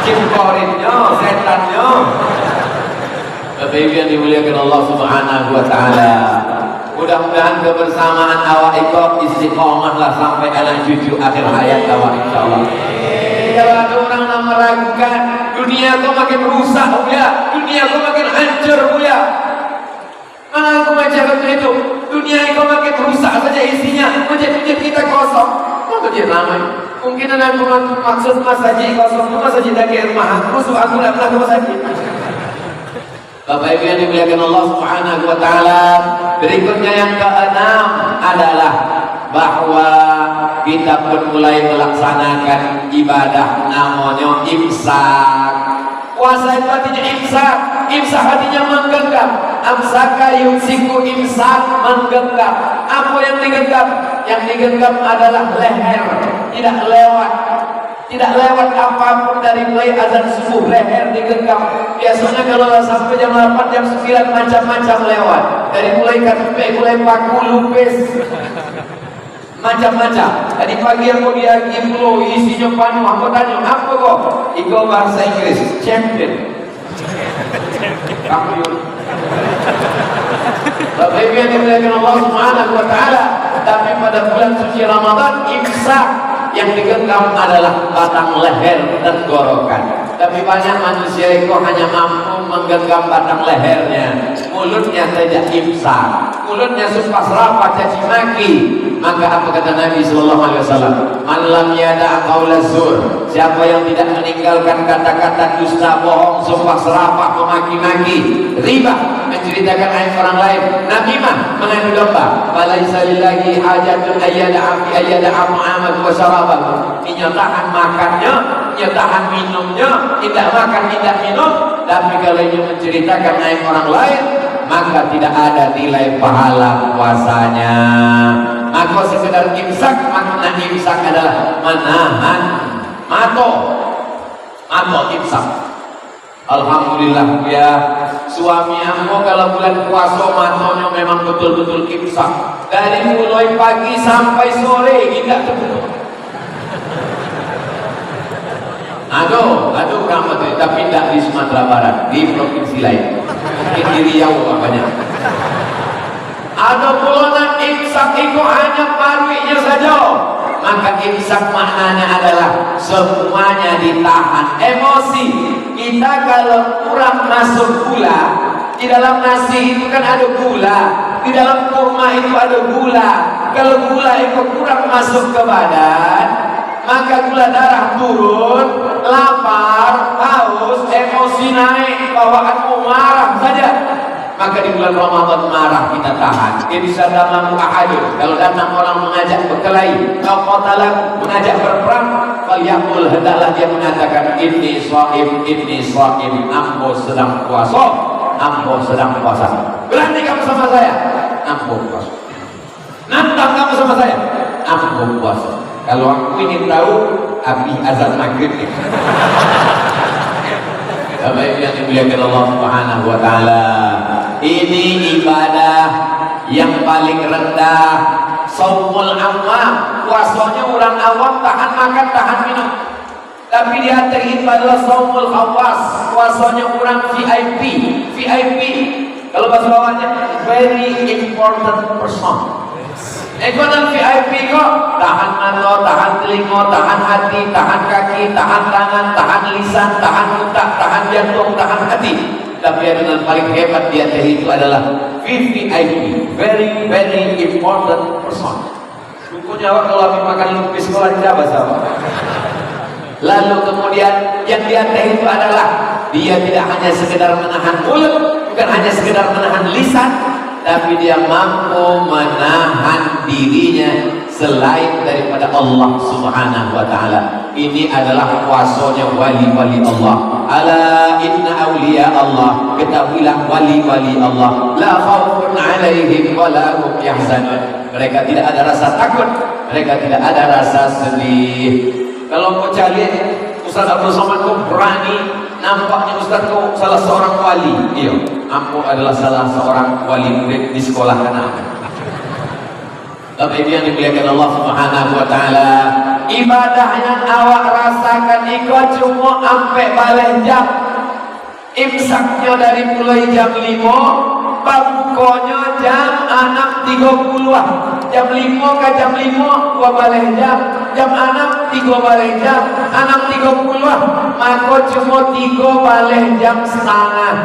cimkorinnya, setannya. Bapak Ibu yang dimuliakan Allah Subhanahu wa taala. Mudah-mudahan kebersamaan awak ikut istiqomahlah sampai anak cucu akhir hayat awak insyaallah. Kalau ada orang yang meragukan, dunia kau makin rusak ya, dunia kau makin hancur ya. Mana aku baca itu? Dunia kau makin rusak saja isinya. Masjid-masjid kita kosong. Kok masjid ramai? Mungkin ada maksud masjid kosong, masjid lagi rumah. Musuh aku tidak pernah ke masjid. Bapak Ibu yang dimuliakan Allah Subhanahu wa taala, berikutnya yang keenam adalah bahwa kita pun mulai melaksanakan ibadah namanya imsak. Puasa itu artinya imsak. Imsak artinya menggenggam. Amsaka yumsiku, imsak menggenggam. Apa yang digenggam? Yang digenggam adalah leher, tidak lewat. Tidak lewat apapun dari mulai azan subuh, leher digenggam. Biasanya kalau sampai jam 8, jam 9 macam-macam lewat. Dari mulai karpet, mulai paku, lupis, macam-macam. Tadi pagi aku dia gimlo, isinya penuh. Aku tanya, apa kok? Iko bahasa Inggris, champion. Kampion. Bapak Ibu yang dimuliakan Allah Subhanahu wa taala, tapi pada bulan suci Ramadan imsak yang digenggam adalah batang leher tenggorokan. Tapi banyak manusia itu hanya mampu menggenggam batang lehernya, mulutnya saja imsak. mulutnya sumpah serapah caci maki. Maka apa kata Nabi sallallahu alaihi wasallam? Man lam yada' qaula zur, siapa yang tidak meninggalkan kata-kata dusta, bohong, sumpah serapah, memaki-maki, riba, menceritakan aib orang lain, namimah, mengadu domba, falaisa lillahi hajatun ayyada'a fi ayyada'a mu'amad wa syarabahu. Dia tahan makannya, dia tahan minumnya, tidak makan, tidak minum, tapi kalau dia menceritakan aib orang lain, maka tidak ada nilai pahala puasanya. Maka sekedar imsak, makna imsak adalah menahan mato imsak. Alhamdulillah ya, suami aku kalau bulan puasa matonya memang betul-betul imsak dari mulai pagi sampai sore, tidak tertutup. Aduh rahmat, tapi tidak di Sumatera Barat, di provinsi lain, mungkin di Riau apanya. Ada pula imsak itu hanya paruinya saja. Maka imsak maknanya adalah semuanya ditahan. Emosi kita kalau kurang masuk gula, di dalam nasi itu kan ada gula, di dalam kurma itu ada gula. Kalau gula itu kurang masuk ke badan, maka gula darah turun, lapar, haus, emosi naik, bawaanmu marah saja. Maka di bulan Ramadan marah kita tahan. Dia bisa dalam ahadun. Kalau datang orang mengajak berkelahi, kau qatalah, mengajak berperang, falyaqul, hendaklah dia mengatakan inni shaim, ambo sedang puasa, ambo sedang puasa. Berani kamu sama saya? Ambo puasa. Nantang kamu sama saya? Ambo puasa. Kalau aku ingin tahu api azan maghrib nih. Bapak yang dimuliakan Allah Subhanahu wa taala, ini ibadah yang paling rendah. Shaumul awam, puasanya orang awam, tahan makan, tahan minum. Tapi di atas itu adalah shaumul khawas, puasanya orang VIP. Kalau bahasa bawahnya very important person. Ekonomi VIP kok, tahan mata, tahan telinga, tahan hati, tahan kaki, tahan tangan, tahan lisan, tahan otak, tahan jantung, tahan hati. Tapi yang paling hebat di atas itu adalah VVIP, very very important person. Bukunya kalau habis makan lupis sekolah tidak bahasa apa. Lalu kemudian yang di atas itu adalah dia tidak hanya sekedar menahan mulut, bukan hanya sekedar menahan lisan, tapi dia mampu menahan dirinya selain daripada Allah Subhanahu wa taala. Ini adalah puasanya wali-wali Allah. Ala inna awliya Allah, ketahuilah wali-wali Allah, la khaufun alaihim wa la hum yahzanun. Mereka tidak ada rasa takut, mereka tidak ada rasa sedih. Kalau mau cari Ustaz Abdul Somad kok berani, nampaknya Ustaz kok salah seorang wali. Iya, aku adalah salah seorang wali murid di sekolah anak. Tapi yang dimuliakan Allah Subhanahu wa taala, ibadah yang awak rasakan ikut cuma sampai balik jam. Imsaknya dari mulai jam 5, bukannya jam 6.30. Jam 5 ke jam 5 gua balik jam. Jam 6 3 balik jam. 6.30 maka cuma 3 balik jam setengah.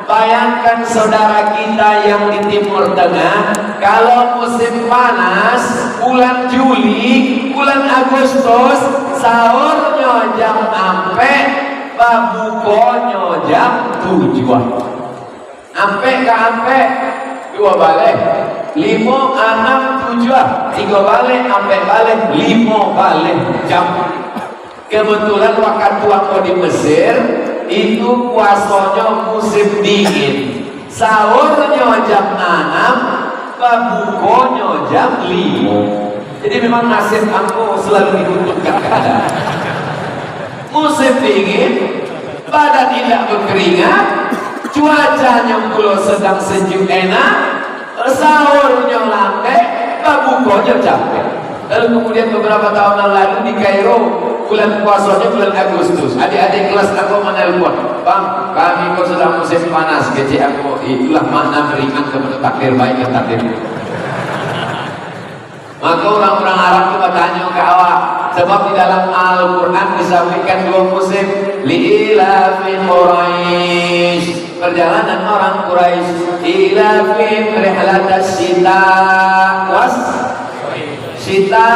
Bayangkan saudara kita yang di Timur Tengah, kalau musim panas bulan Juli, bulan Agustus, sahurnya jam ampe, babukonyo jam 7. Ampe ke ampe 2 balik, 5, 6, 7, 3 balik, ampe balik, 5 balik jam. Kebetulan waktu aku di Mesir itu puasanya musim dingin, sahurnya jam 6, babukonyo jam 5. Jadi memang nasib aku selalu dikutukkan keadaan. Musim dingin, badan tidak berkeringat, cuacanya pula sedang sejuk enak, sahurnya landai, babukonyo capek. Lalu kemudian beberapa tahun yang lalu di Kairo, bulan puasanya bulan Agustus, adik-adik kelas aku menelpon, Bang, kami kok sedang musim panas, kecil aku, itulah makna beriman kepada takdir baik dan takdir. Maka orang-orang Arab itu bertanya ke awak, sebab di dalam Al-Quran disampaikan 2 musim, liilafi Quraisy, perjalanan orang Quraisy, ilafim rihlatas sita was sita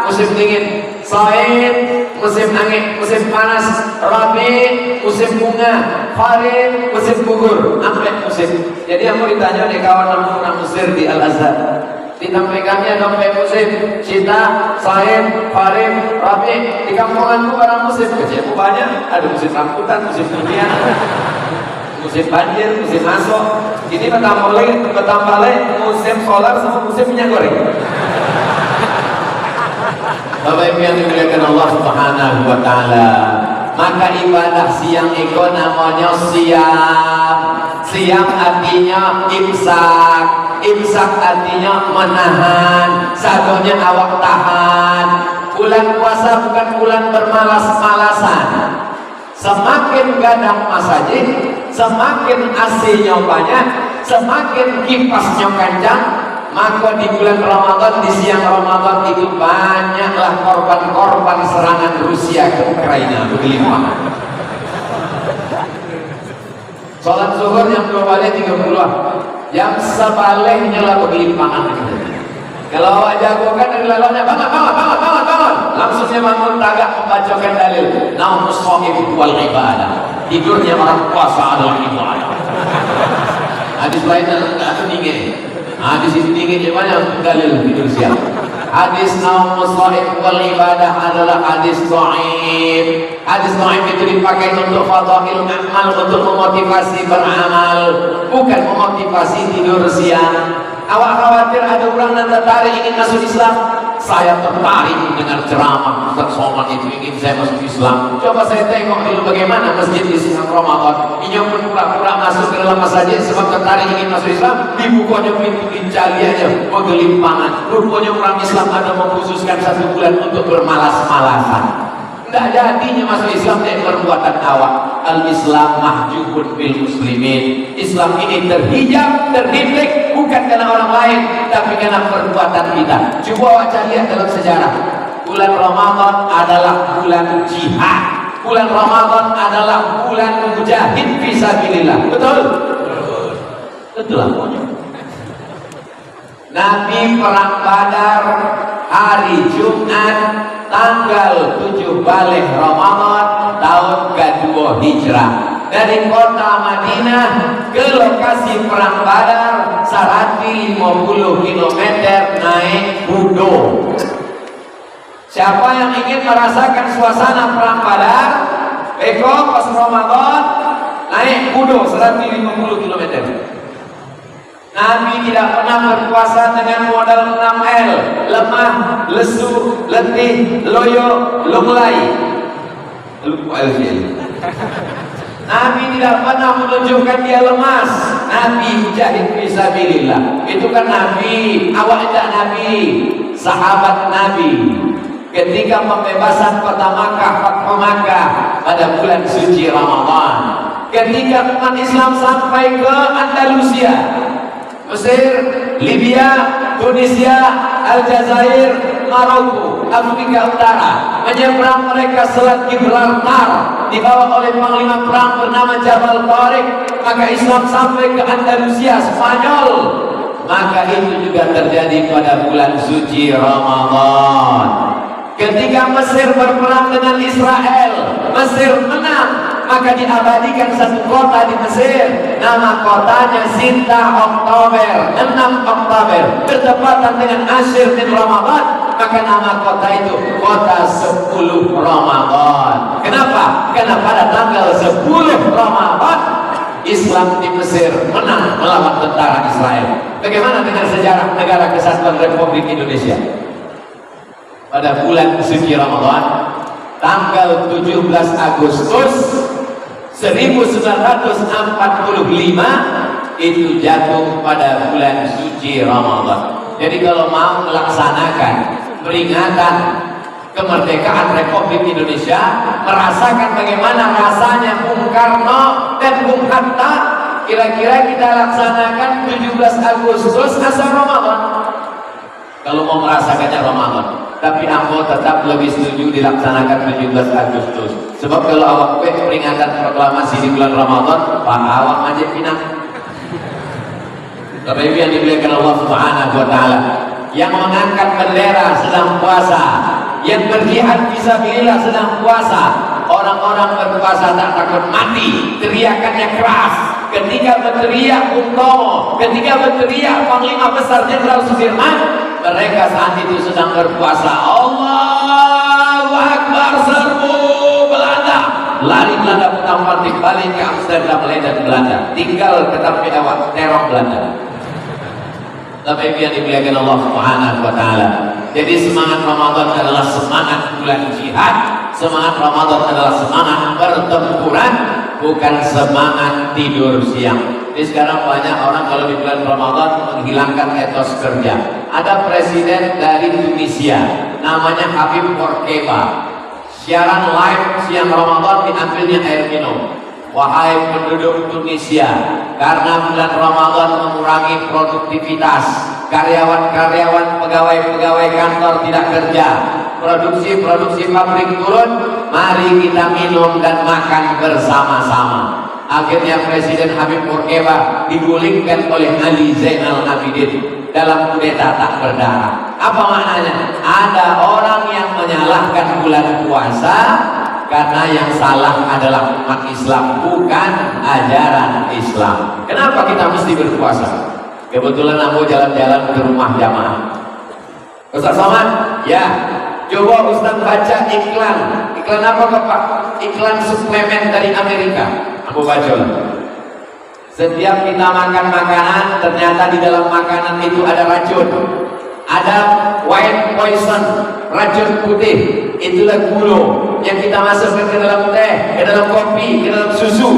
musim dingin, said musim angin, musim panas, rabi musim bunga, kharif musim gugur, sampai musim. Jadi yang mau ditanya oleh kawan orang Mesir di Al-Azhar, ditampilkannya sampai musim sita, said, kharif, rabi. Di kampunganku orang musim kecil banyak, ada musim rambutan, musim durian, musim banjir, musim masuk. Ini bertambah lagi musim solar sama musim minyak goreng. Bapak Ibu yang dimuliakan Allah Subhanahu wa taala, maka ibadah siang itu namanya siam. Siam artinya imsak. Imsak artinya menahan, satunya awak tahan. Bulan puasa bukan bulan bermalas-malasan. Semakin gadang masajid, semakin AC-nya banyak, semakin kipasnya kencang, maka di bulan Ramadan, di siang Ramadan itu banyaklah korban-korban serangan Rusia ke Ukraina berlimpah. Salat zuhur yang 2 balik 30-an, jam sebaliknya lah berlimpahan. Kalau awak jagokan dari lalanya, bangun, langsungnya bangun tagak membacakan dalil. Naumus shaim wal ibadah, tidurnya orang puasa adalah ibadah. Hadis lain ada dingin. Hadis itu dingin banyak dalil tidur siang. Hadis naumus shaim wal ibadah adalah hadis dhaif. Hadis dhaif itu dipakai untuk fadhail amal, untuk memotivasi beramal, bukan memotivasi tidur siang. Awak khawatir ada orang yang tertarik ingin masuk Islam? Saya tertarik dengan ceramah Ustaz Somad itu, ingin saya masuk Islam. Coba saya tengok dulu bagaimana masjid di siang Ramadan. Ini pun pura-pura masuk ke dalam masjid sebab tertarik ingin masuk Islam. Dibukanya pintu dicari aja, bergelimpangan. Rupanya orang Islam ada mengkhususkan 1 bulan untuk bermalas-malasan. Tidak jadinya masuk Islam dari perbuatan awak. Al-Islam mahjubun bil muslimin. Islam ini terhijab, terhindrik bukan karena orang lain, tapi karena perbuatan kita. Coba baca lihat dalam sejarah. Bulan Ramadan adalah bulan jihad. Bulan Ramadan adalah bulan mujahid fisabilillah. Betul? Betul lah pokoknya. Nabi perang Badar hari Jumat tanggal 7 balik Ramadan tahun ke-2 Hijrah, dari kota Madinah ke lokasi perang Badar 150 km naik kudo. Siapa yang ingin merasakan suasana perang Badar, besok pas Ramadan naik kudo 150 km. Nabi tidak pernah berpuasa dengan modal 6L, lemah, lesu, letih, loyo, lunglai. Nabi tidak pernah menunjukkan dia lemas. Nabi mujahid fisabilillah. Itu kan Nabi, awak tidak Nabi, sahabat Nabi. Ketika pembebasan kota Makkah, Fathu Makkah pada bulan suci Ramadan, ketika umat Islam sampai ke Andalusia, Mesir, Libya, Tunisia, Aljazair, Maroko, Afrika Utara, menyeberang mereka Selat Gibraltar, dibawa oleh panglima perang bernama Jabal Tariq. Maka Islam sampai ke Andalusia, Spanyol. Maka itu juga terjadi pada bulan suci Ramadan. Ketika Mesir berperang dengan Israel, Mesir menang, maka diabadikan satu kota di Mesir, nama kotanya Sinta Oktober, 6 Oktober, bertepatan dengan Asyir bin Ramadan, maka nama kota itu kota 10 Ramadan. Kenapa? Karena pada tanggal 10 Ramadan Islam di Mesir menang melawan tentara Israel. Bagaimana dengan sejarah negara kesatuan Republik Indonesia? Pada bulan suci Ramadan tanggal 17 Agustus 1945 itu jatuh pada bulan suci Ramadan. Jadi kalau mau melaksanakan peringatan kemerdekaan Republik Indonesia, merasakan bagaimana rasanya Bung Karno dan Bung Hatta, kira-kira kita laksanakan 17 Agustus asal Ramadan. Kalau mau merasakannya Ramadan. tapi ambo tetap lebih setuju dilaksanakan 17 Agustus. Sebab kalau awak peringatan proklamasi di bulan Ramadan, pak awak aja pinang. Bapak Ibu yang dimuliakan Allah Subhanahu wa taala, yang mengangkat bendera sedang puasa, yang berjihad fisabilillah sedang puasa. Orang-orang berpuasa tak takut mati, teriakannya keras. Ketika berteriak Bung Tomo, ketika berteriak Panglima Besar Jenderal Sudirman, mereka saat itu sedang berpuasa. Allahu Akbar, serbu Belanda. Lari Belanda putar-pantik balik ke Amsterdam, dan Belanda. Tinggal ke tepi awak teror Belanda. Tapi yang dimuliakan Allah Subhanahu wa taala. Jadi semangat Ramadan adalah semangat bulan jihad, semangat Ramadan adalah semangat pertempuran, bukan semangat tidur siang. Jadi sekarang banyak orang kalau di bulan Ramadan menghilangkan etos kerja. Ada presiden dari Tunisia, namanya Habib Bourguiba. Siaran live siang Ramadan diambilnya air minum. Wahai penduduk Tunisia, karena bulan Ramadan mengurangi produktivitas, karyawan-karyawan, pegawai-pegawai kantor tidak kerja, produksi pabrik turun, mari kita minum dan makan bersama-sama. Akhirnya Presiden Habib Bourguiba digulingkan oleh Ali Zainal Abidin dalam kudeta tak berdarah. Apa maknanya? Ada orang yang menyalahkan bulan puasa karena yang salah adalah umat Islam, bukan ajaran Islam. Kenapa kita mesti berpuasa? Kebetulan aku jalan-jalan ke rumah jamaah. Ustaz Somad, ya, coba Ustaz baca iklan. Iklan apa Pak? Iklan suplemen dari Amerika. Aku baca. Setiap kita makan makanan, ternyata di dalam makanan itu ada racun. Ada white poison, racun putih. Itulah gula yang kita masukkan ke dalam teh, ke dalam kopi, ke dalam susu.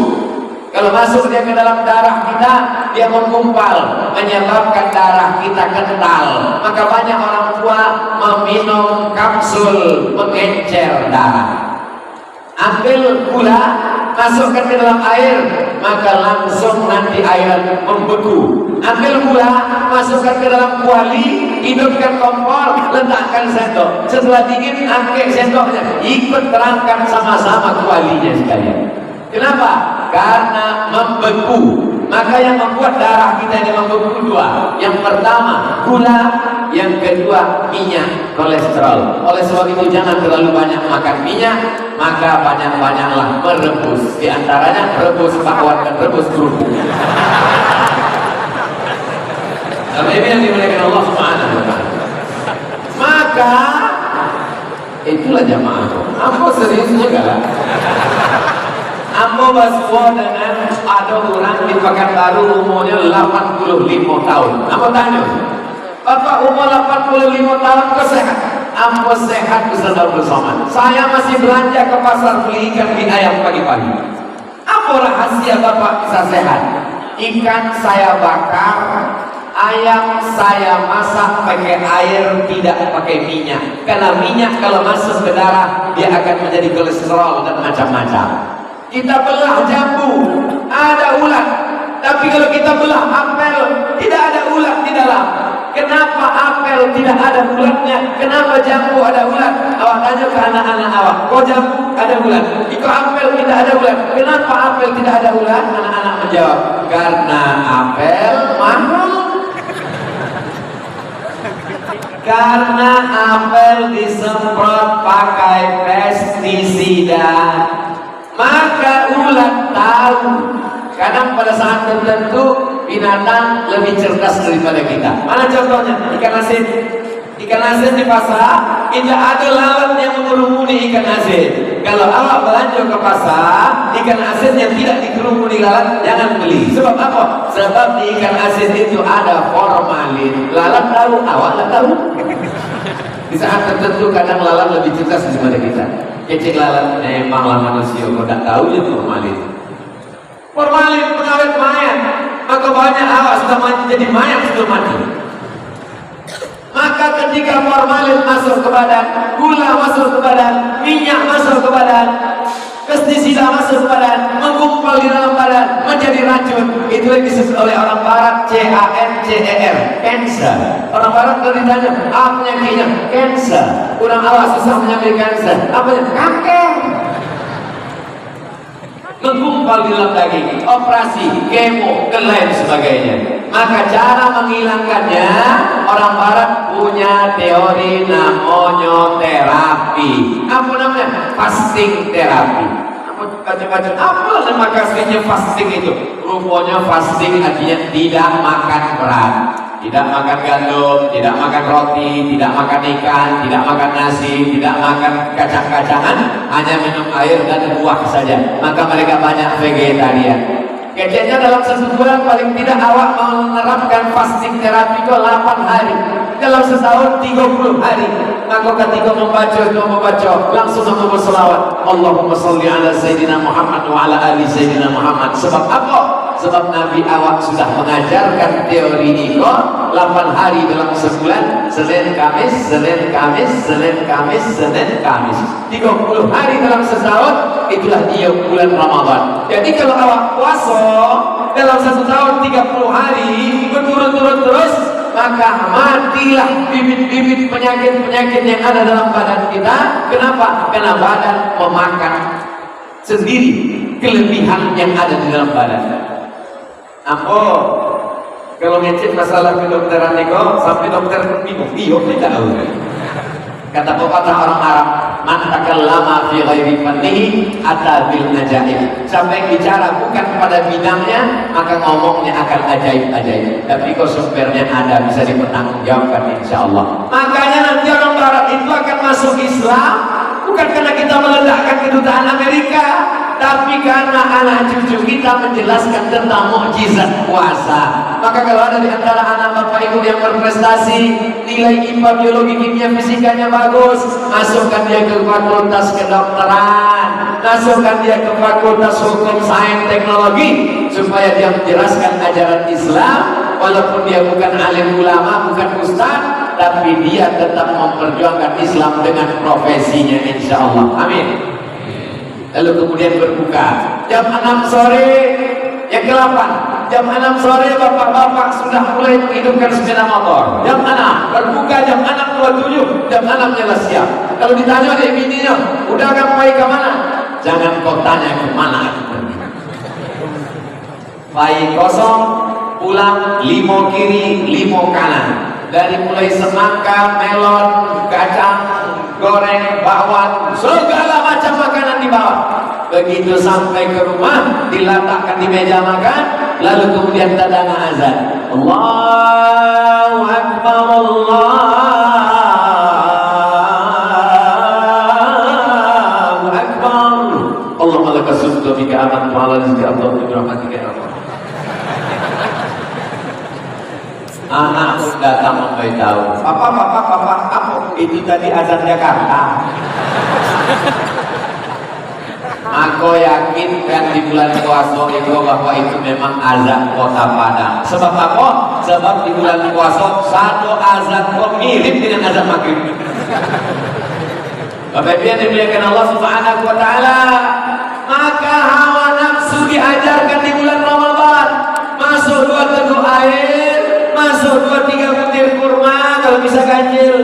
Kalau masuk dia ke dalam darah kita, dia menggumpal, menyebabkan darah kita kental. Maka banyak orang tua meminum kapsul mengencer darah. Ambil gula, masukkan ke dalam air, maka langsung nanti air membeku. Ambil gula, masukkan ke dalam kuali, hidupkan kompor, letakkan sendok. Setelah dingin, angkat sendoknya, ikut terangkan sama-sama kualinya sekalian. Kenapa? Karena membeku. Maka yang membuat darah kita ini membeku dua. Yang pertama gula, yang kedua minyak, kolesterol. Oleh sebab itu jangan terlalu banyak makan minyak, maka banyak-banyaklah merebus. Di antaranya rebus bakwan dan rebus kerupuk. Tapi ini yang dimuliakan Allah Subhanahu wa taala. Maka itulah jamaah. Aku serius juga lah. Ambo baswa dengan ada orang di Pekanbaru umurnya 85 tahun. Ambo tanya, Bapak umur 85 tahun kok sehat? Ambo sehat bersama. Saya masih belanja ke pasar beli ikan di ayam pagi-pagi. Apa rahasia Bapak bisa sehat? Ikan saya bakar, ayam saya masak pakai air, tidak pakai minyak. Karena minyak kalau masuk ke darah dia akan menjadi kolesterol dan macam-macam. Kita belah jambu, ada ulat. Tapi kalau kita belah apel, tidak ada ulat di dalam. Kenapa apel tidak ada ulatnya? Kenapa jambu ada ulat? Awak tanya ke anak-anak awak, kok jambu ada ulat? Kok apel tidak ada ulat? Kenapa apel tidak ada ulat? Anak-anak menjawab, karena apel mahal. Karena apel disemprot pakai pestisida. Maka ulat tahu. Kadang pada saat tertentu binatang lebih cerdas daripada kita. Mana contohnya? Ikan asin. Ikan asin di pasar, tidak ada lalat yang mengerumuni ikan asin. Kalau awak belanja ke pasar, ikan asin yang tidak dikerumuni lalat, jangan beli. Sebab apa? Sebab di ikan asin itu ada formalin. Lalat tahu, awak tak tahu. Di saat tertentu kadang lalat lebih cerdas daripada kita. Kecil lalat memanglah manusia, kau tak tahu ya formalin. Formalin pengawet mayat, maka banyak awak sudah jadi mayat sudah mati. Maka ketika formalin masuk ke badan, gula masuk ke badan, minyak masuk ke badan, ke pestisida masuk badan, menggumpal di dalam badan, menjadi racun. Itu yang disebut oleh orang barat CANCER, cancer. Orang barat kalau ditanya apa penyakitnya, cancer. Kurang awas susah menyakiti cancer. Apanya? Kanker. Menggumpal di dalam daging, operasi, kemo, dan lain sebagainya. Maka cara menghilangkannya, orang barat punya teori namanya terapi. Apa namanya? Fasting terapi. Baca-baca apa nama kasihnya fasting itu? Rupanya fasting artinya tidak makan berat, tidak makan gandum, tidak makan roti, tidak makan ikan, tidak makan nasi, tidak makan kacang-kacangan, hanya minum air dan buah saja. Maka mereka banyak vegetarian. Keceknya dalam satu bulan paling tidak awak menerapkan fasting terapi itu 8 hari. Dalam setahun 30 hari. Maka ketika membaca langsung sama berselawat. Allahumma salli ala Sayyidina Muhammad wa ala ali Sayyidina Muhammad. Sebab apa? Sebab Nabi awak sudah mengajarkan teori ini 8 hari dalam sebulan. Senin Kamis, Senin Kamis, Senin Kamis, Senin Kamis. 30 hari dalam setahun, itulah dia bulan Ramadan. Jadi kalau awak puasa dalam satu tahun 30 hari berturut-turut terus, maka matilah bibit-bibit penyakit-penyakit yang ada dalam badan kita. Kenapa? Karena badan memakan sendiri kelebihan yang ada di dalam badan. Apa? Kalau ngecek masalah kedokteran niko, sampai dokter pun bingung. Iya, tidak tahu. Kata pepatah orang Arab, man takallama fi ghairi fannihi ata bil ajaib. Sampai bicara bukan pada bidangnya, maka ngomongnya akan ajaib-ajaib. Tapi kalau sumbernya ada, bisa dipertanggungjawabkan insyaallah. Makanya nanti orang barat itu akan masuk Islam bukan karena kita meledakkan kedutaan Amerika, tapi karena anak cucu kita menjelaskan tentang mukjizat puasa. Maka kalau ada di antara anak bapak ibu yang berprestasi, nilai IPA, biologi, kimia, fisikanya bagus, masukkan dia ke fakultas kedokteran, masukkan dia ke fakultas hukum, sains, teknologi, supaya dia menjelaskan ajaran Islam. Walaupun dia bukan alim ulama, bukan ustaz, tapi dia tetap memperjuangkan Islam dengan profesinya insyaallah. Amin. Lalu kemudian berbuka jam 6 sore, yang ke-8 jam 6 sore bapak-bapak sudah mulai menghidupkan sepeda motor. Jam 6 berbuka, jam 6.27, jam 6 nyala siap. Kalau ditanya oleh bininya, udah sampai ke mana? Jangan kau tanya kemana aku pergi. Bayi kosong, pulang 5 kiri 5 kanan. Dari mulai semangka, melon, kacang goreng, bakwan, segala macam makanan dibawa. Begitu sampai ke rumah, diletakkan di meja makan, lalu kemudian tadana azan. Allahu Akbar, Allahu Akbar. Allahumma lakas sujud bika aman wa ala rizqi Allahu bi rahmatika ya Allah. Anak pun datang memberitahu, papa, apa itu tadi azan Jakarta? Aku yakin kan di bulan puasa itu bahwa itu memang azan kota Padang. Sebab apa? Sebab di bulan puasa satu azan kok mirip dengan azan maghrib. Bapak Ibu yang dimuliakan Allah Subhanahu wa taala, maka hawa nafsu diajarkan di bulan Ramadan. Masuk 2 teguk air, masuk 2-3 butir kurma, kalau bisa ganjil.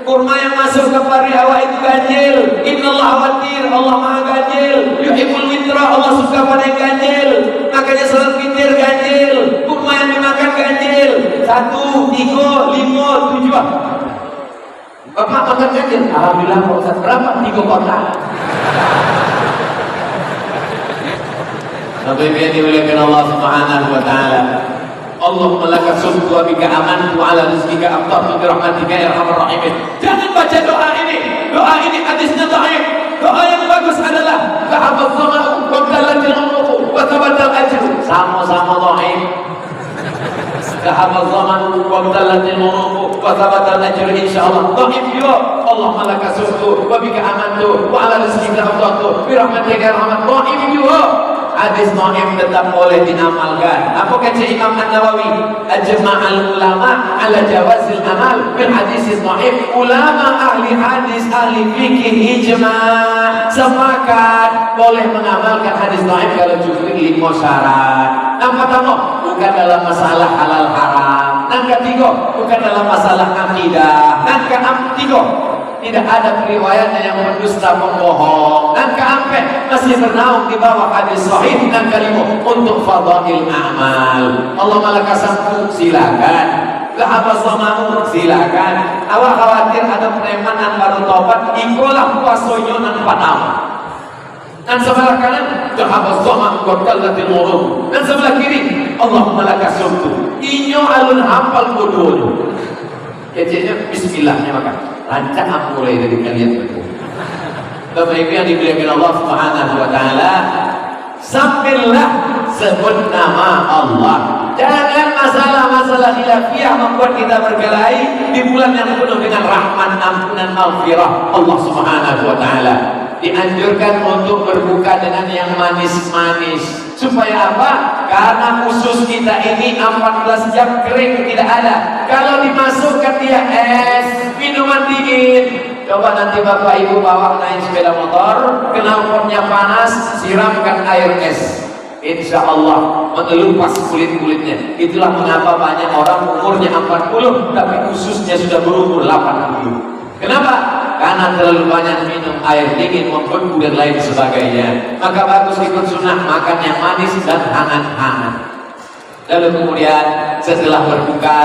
Kurma yang masuk ke pari awak itu ganjil. Innallaha watir, Allah maha ganjil. Yuhibbul witra, Allah suka pada yang ganjil. Makanya salat witir ganjil. Kurma yang dimakan ganjil. 1, 3, 5, 7. Bapak makan ganjil? Alhamdulillah Pak Ustaz. Berapa? 3 kotak. Sampai biar dimuliakan Allah Subhanahu wa taala. Allahumma laka sumtu wa bika amantu ala rizqika afdatu bi rahmatika ya arhamar rahimin. Jangan baca doa ini. Doa ini hadisnya dhaif. Doa yang bagus adalah dhahabaz zamanu wa qalatil umru wa tabaddal ajru. Sama-sama dhaif. Dhahabaz zamanu wa qalatil umru wa tabaddal ajru insyaallah. Dhaif juga. Allahumma laka sumtu wa bika amantu wa ala rizqika afdatu bi rahmatika ya arhamar rahimin juga. hadis dhaif tetap boleh diamalkan. Apa kata Imam An-Nawawi? Ajma'al ulama ala jawazil amal bil hadis dhaif. Ulama ahli hadis, ahli fikih ijma' sepakat boleh mengamalkan hadis dhaif kalau cukup 5 syarat. Yang pertama, bukan dalam masalah halal haram. Yang ketiga, bukan dalam masalah akidah. Yang ketiga, tidak ada riwayatnya yang berdusta membohong. Dan keempat, masih bernaung di bawah hadis sahih. Dan kelima, untuk fadail amal. Allah malaka sambut, silakan. Lahabas samamu, silakan. Awak khawatir ada preman baru tobat, ikolah puasonyo nan padam. Dan sebelah kanan, lahabas samamu qallatil urub. Dan sebelah kiri, Allahumma laka sumtu. Inyo alun hafal bodoh. Kecilnya bismillahnya maka lancar mulai dari kalian betul. Bapak Ibu yang dimuliakan Allah Subhanahu wa taala, sambillah sebut nama Allah. Jangan masalah-masalah khilafiyah membuat kita berkelahi di bulan yang penuh dengan rahmat, ampunan, maghfirah Allah Subhanahu wa taala. Dianjurkan untuk berbuka dengan yang manis-manis. Supaya apa? Karena usus kita ini 14 jam kering tidak ada. Kalau dimasukkan dia es, minuman dingin. Coba nanti Bapak Ibu bawa naik sepeda motor, knalpotnya panas, siramkan air es. Insya Allah mengelupas kulit-kulitnya. Itulah mengapa banyak orang umurnya 40 tapi ususnya sudah berumur 80. Kenapa? Karena terlalu banyak minum air dingin, membeku dan lain sebagainya. Maka bagus ikut sunnah, makan yang manis dan hangat-hangat. Lalu kemudian setelah berbuka,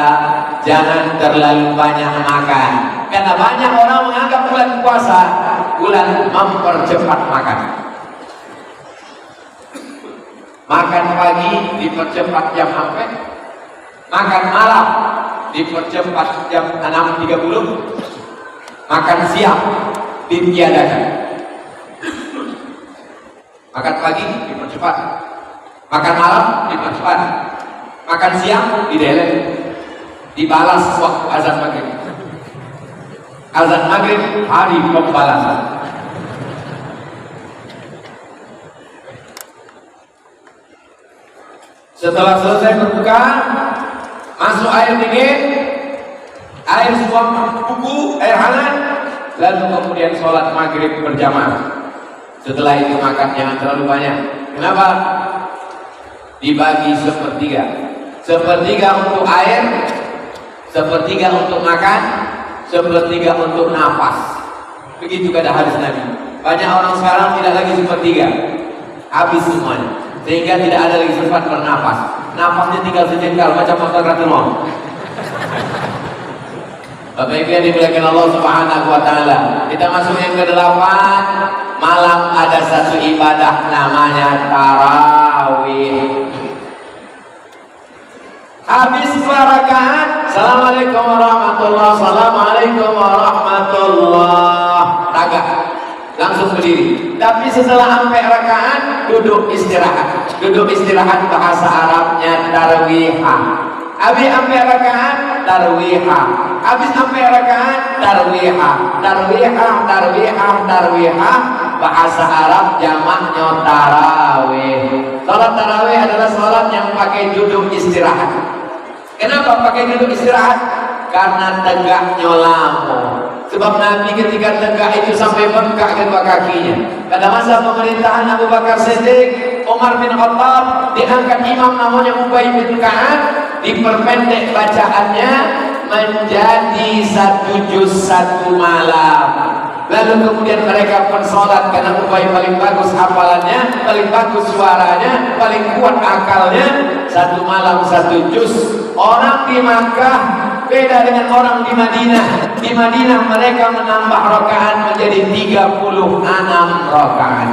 jangan terlalu banyak makan. Karena banyak orang menganggap bulan puasa bulan mempercepat makan. Makan pagi dipercepat jam sampai, makan malam dipercepat jam 6.30. Makan siang ditiadakan. Makan pagi dipercepat, makan malam dipercepat, makan siang didelay, dibalas waktu azan maghrib. Azan maghrib hari pembalasan. Setelah selesai berbuka, masuk air dingin, air suam buku, air hangat, lalu kemudian sholat maghrib berjamaah. Setelah itu makan jangan terlalu banyak. Kenapa? Dibagi sepertiga. Sepertiga untuk air, sepertiga untuk makan, sepertiga untuk nafas. Begitu kata hadis Nabi. Banyak orang sekarang tidak lagi sepertiga, habis semuanya, sehingga tidak ada lagi sempat bernafas. Nafasnya tinggal sejengkal macam motor Rasulullah. Bapak Ibu yang dimuliakan Allah Subhanahu wa taala, kita masuk yang ke-8. Malam ada satu ibadah namanya tarawih. Habis 2 rakaat, Assalamualaikum warahmatullahi wabarakatuh, Assalamualaikum warahmatullahi wabarakatuh. Langsung berdiri. Tapi setelah sampai rakaat, duduk istirahat. Duduk istirahat bahasa Arabnya tarwihah. Habis sampai rakaat, tarwihah. Habis sampai rakaat, tarwihah. Tarwihah, tarwihah, tarwihah. Bahasa Arab jamaknya tarawih. Salat tarawih adalah salat yang pakai duduk istirahat. Kenapa pakai duduk istirahat? Karena tegaknya lama. Sebab Nabi ketika tegak itu sampai bengkak kedua kakinya. Pada masa pemerintahan Abu Bakar Siddiq, Umar bin Khattab, diangkat imam namanya Ubay bin Ka'ab, diperpendek bacaannya menjadi 1 juz 1 malam. Lalu kemudian mereka pun sholat karena Ubay paling bagus hafalannya, paling bagus suaranya, paling kuat akalnya. 1 malam 1 juz. Orang di Makkah beda dengan orang di Madinah. Di Madinah mereka menambah rakaat menjadi 36 rakaat.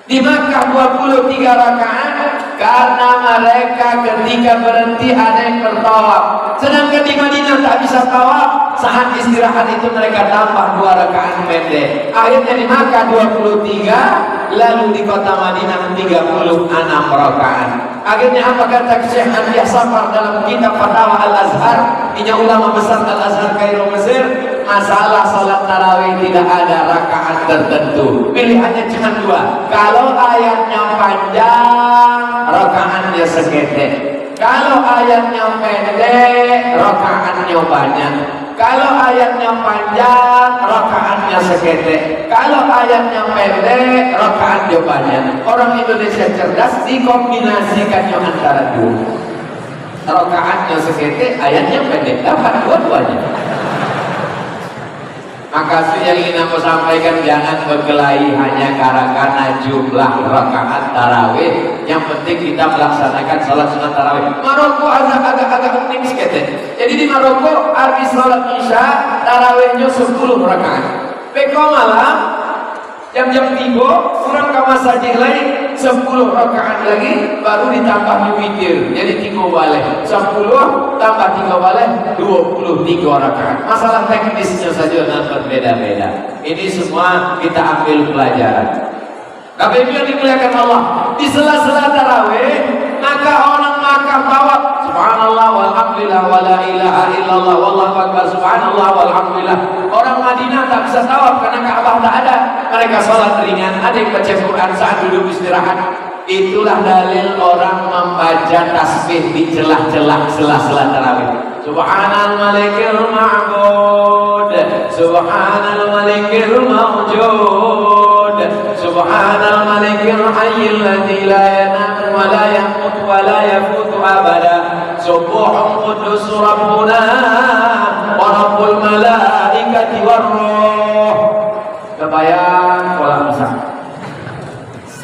Di Makkah 23 rakaat karena mereka ketika berhenti ada yang bertawaf. Sedangkan di Madinah tak bisa tawaf, saat istirahat itu mereka tambah 2 rakaat pendek. Akhirnya di Makkah 23, lalu di kota Madinah 36 rakaat. Akhirnya apa kata Syekh Anbiya Safar dalam kitab Fatwa Al-Azhar, ini ulama besar Al-Azhar Kairo Mesir, masalah salat tarawih tidak ada rakaat rakaat tertentu. Pilihannya cuma dua. Kalau ayatnya panjang, rakaatnya sekedek. Kalau ayatnya pendek, rakaatnya banyak. Kalau ayatnya panjang, rakaatnya sekedek. Kalau ayatnya pendek, rakaatnya banyak. Orang Indonesia cerdas dikombinasikannya antara dua. Rakaatnya sekedek, ayatnya pendek, dapat dua-duanya. Maka yang ingin aku sampaikan, jangan berkelahi hanya karena jumlah rakaat tarawih. Yang penting kita melaksanakan salat sunat tarawih. Maroko agak unik sedikit. Jadi di Maroko habis salat isya tarawihnya 10 rakaat. Beko malam jam-jam 3 kurang ke masjid lain 10 rakaat lagi baru ditambah witir. Jadi 3 balik 10 tambah 3 balik 23 rakaat. Masalah teknisnya saja dan berbeda-beda. Ini semua kita ambil pelajaran. Tapi itu yang dimuliakan Allah, di sela-sela tarawih maka orang Makkah tawaf subhanallah walhamdulillah wala ilaha illallah wallahu akbar subhanallah walhamdulillah. Orang Madinah tak bisa tawaf karena Ka'bah tak ada. Mereka salat ringan, ada yang baca Quran saat duduk istirahat. Itulah dalil orang membaca tasbih di celah-celah sela-sela tarawih. Subhanal malikil ma'bud, subhanal malikil mawjud, subhanal malikil hayyil ladzi la yanam wa la yamut wa la yafutu abada, subuhun qudus rabbuna wa rabbul malaikati war ruh. Kebayang pola misal.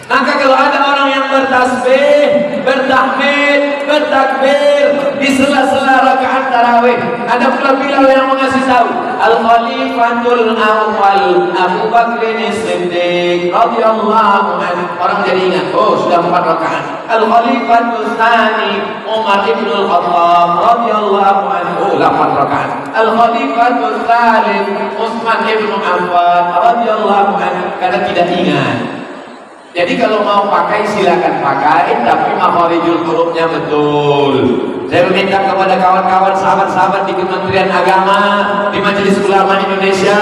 Maka kalau ada orang yang bertasbih, bertahmid, bertakbir di sela-sela rakaat tarawih, ada pula Bilal yang mengasih tahu, Al-Khalifatul Awwal Abu Bakr As-Siddiq radhiyallahu anhu. Orang jadi ingat, oh sudah 4 rakaat. Al-Khalifatul Tsani Umar bin Al-Khattab radhiyallahu anhu, 8 rakaat. Al-Khalifatul Tsalits Utsman bin Affan radhiyallahu anhu. Karena tidak ingat. Jadi kalau mau pakai silakan pakai, tapi makharijul hurufnya betul. Saya meminta kepada kawan-kawan sahabat-sahabat di Kementerian Agama, di Majelis Ulama Indonesia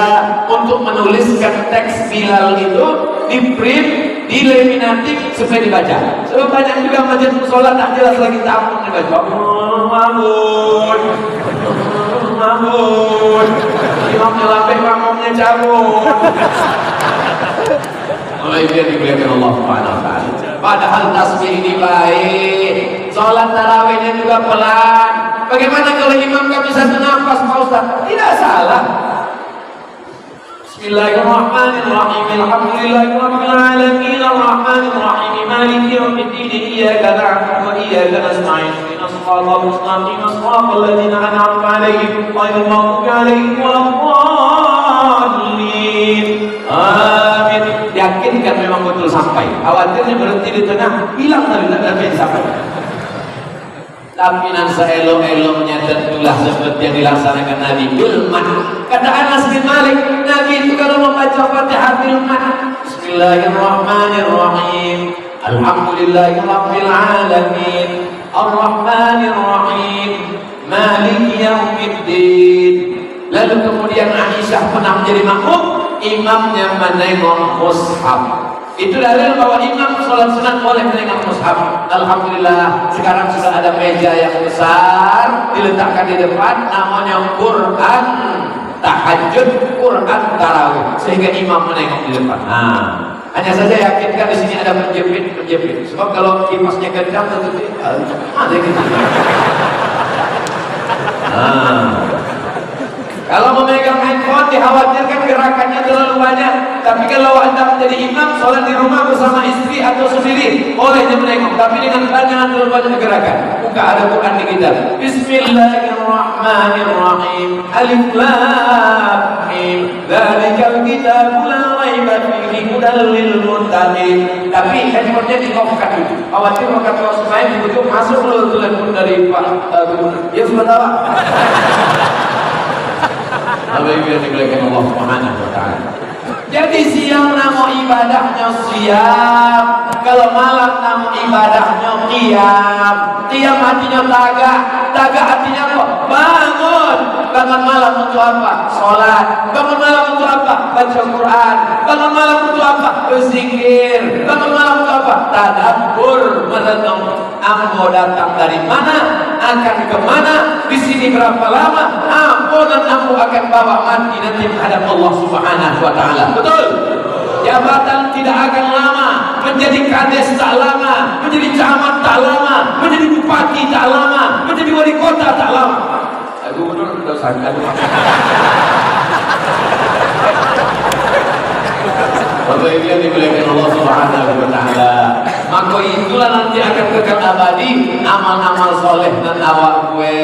untuk menuliskan teks Bilal itu di print, dilaminatik supaya dibaca. Sebab banyak juga majelis musola tak jelas lagi tampung dibaca. Mahmud, Mahmud, imamnya lambai, makmumnya cabut. Oleh itu yang dimuliakan Allah Subhanahu wa taala. Padahal tasbih ini baik, salat tarawihnya juga pelan. Bagaimana kalau imam gak bisa nafas, Pak Ustaz? Tidak salah. Bismillahirrahmanirrahim. Alhamdulillahirabbil alamin arrahmanir rahim maliki yaumiddin iyyaka na'budu wa iyyaka nasta'in ihdinas siratal mustaqim siratal ladzina an'amta 'alaihim ghairil maghdubi 'alaihim waladdallin. Amin. Yakinkan memang betul sampai. Khawatirnya berhenti di tengah, hilang tadi tidak sampai. Tapi nan seelok-eloknya tentulah seperti yang dilaksanakan Nabi Bilman. Kata Anas bin Malik, Nabi itu kalau membaca Fatihah Bilman, Bismillahirrahmanirrahim, Alhamdulillahirabbil alamin, Arrahmanirrahim, Maliki yaumiddin. Lalu kemudian Aisyah pernah menjadi makmum, imamnya menengok mushaf. Itu dalil bahwa imam sholat sunat boleh menengok mushaf. Alhamdulillah sekarang sudah ada meja yang besar diletakkan di depan, namanya Quran tahajud, Quran tarawih, sehingga imam menengok di depan. Hanya saja yakinkan di sini ada penjepit. Sebab kalau kipasnya kencang tentu ada gitu. Kalau memegang handphone dikhawatirkan gerakannya terlalu banyak. Tapi kalau Anda menjadi imam, sholat di rumah bersama istri atau sendiri, bolehnya menengok. Tapi dengan jangan terlalu banyak gerakan. Buka ada Quran di kita. Bismillahirrahmanirrahim. Alif Lam Mim. Dzalikal kitabul la raiba fihi hudal lil muttaqin. Tapi handphonenya di-off-kan dulu. Khawatir maka kalau saya begitu masuk dulu telepon dari Pak Gubernur. Ya sebentar. Habis itu dimuliakan Allah Subhanahu wa taala. Jadi siang nama ibadahnya siang, kalau malam nama ibadahnya qiyam. Qiyam artinya tagak artinya apa? Bangun malam untuk apa? Salat. Bangun malam untuk apa? apa? Baca Quran. Bangun malam untuk apa? Berzikir. Bangun malam untuk apa? Tadabbur, merenung. Ambo datang dari mana? Akan kemana? Di sini berapa lama? Ampunan ambo akan bawa mati nanti menghadap Allah Subhanahu wa Ta'ala. Betul? Jabatan tidak akan lama, menjadi kades tak lama, menjadi camat tak lama, menjadi bupati tak lama, menjadi wali kota tak lama. Gubernur sudah sangat. Bapak Ibu yang dimuliakan Allah Subhanahu wa Ta'ala, maka itulah nanti akan kekal abadi amal-amal soleh dan awak gue.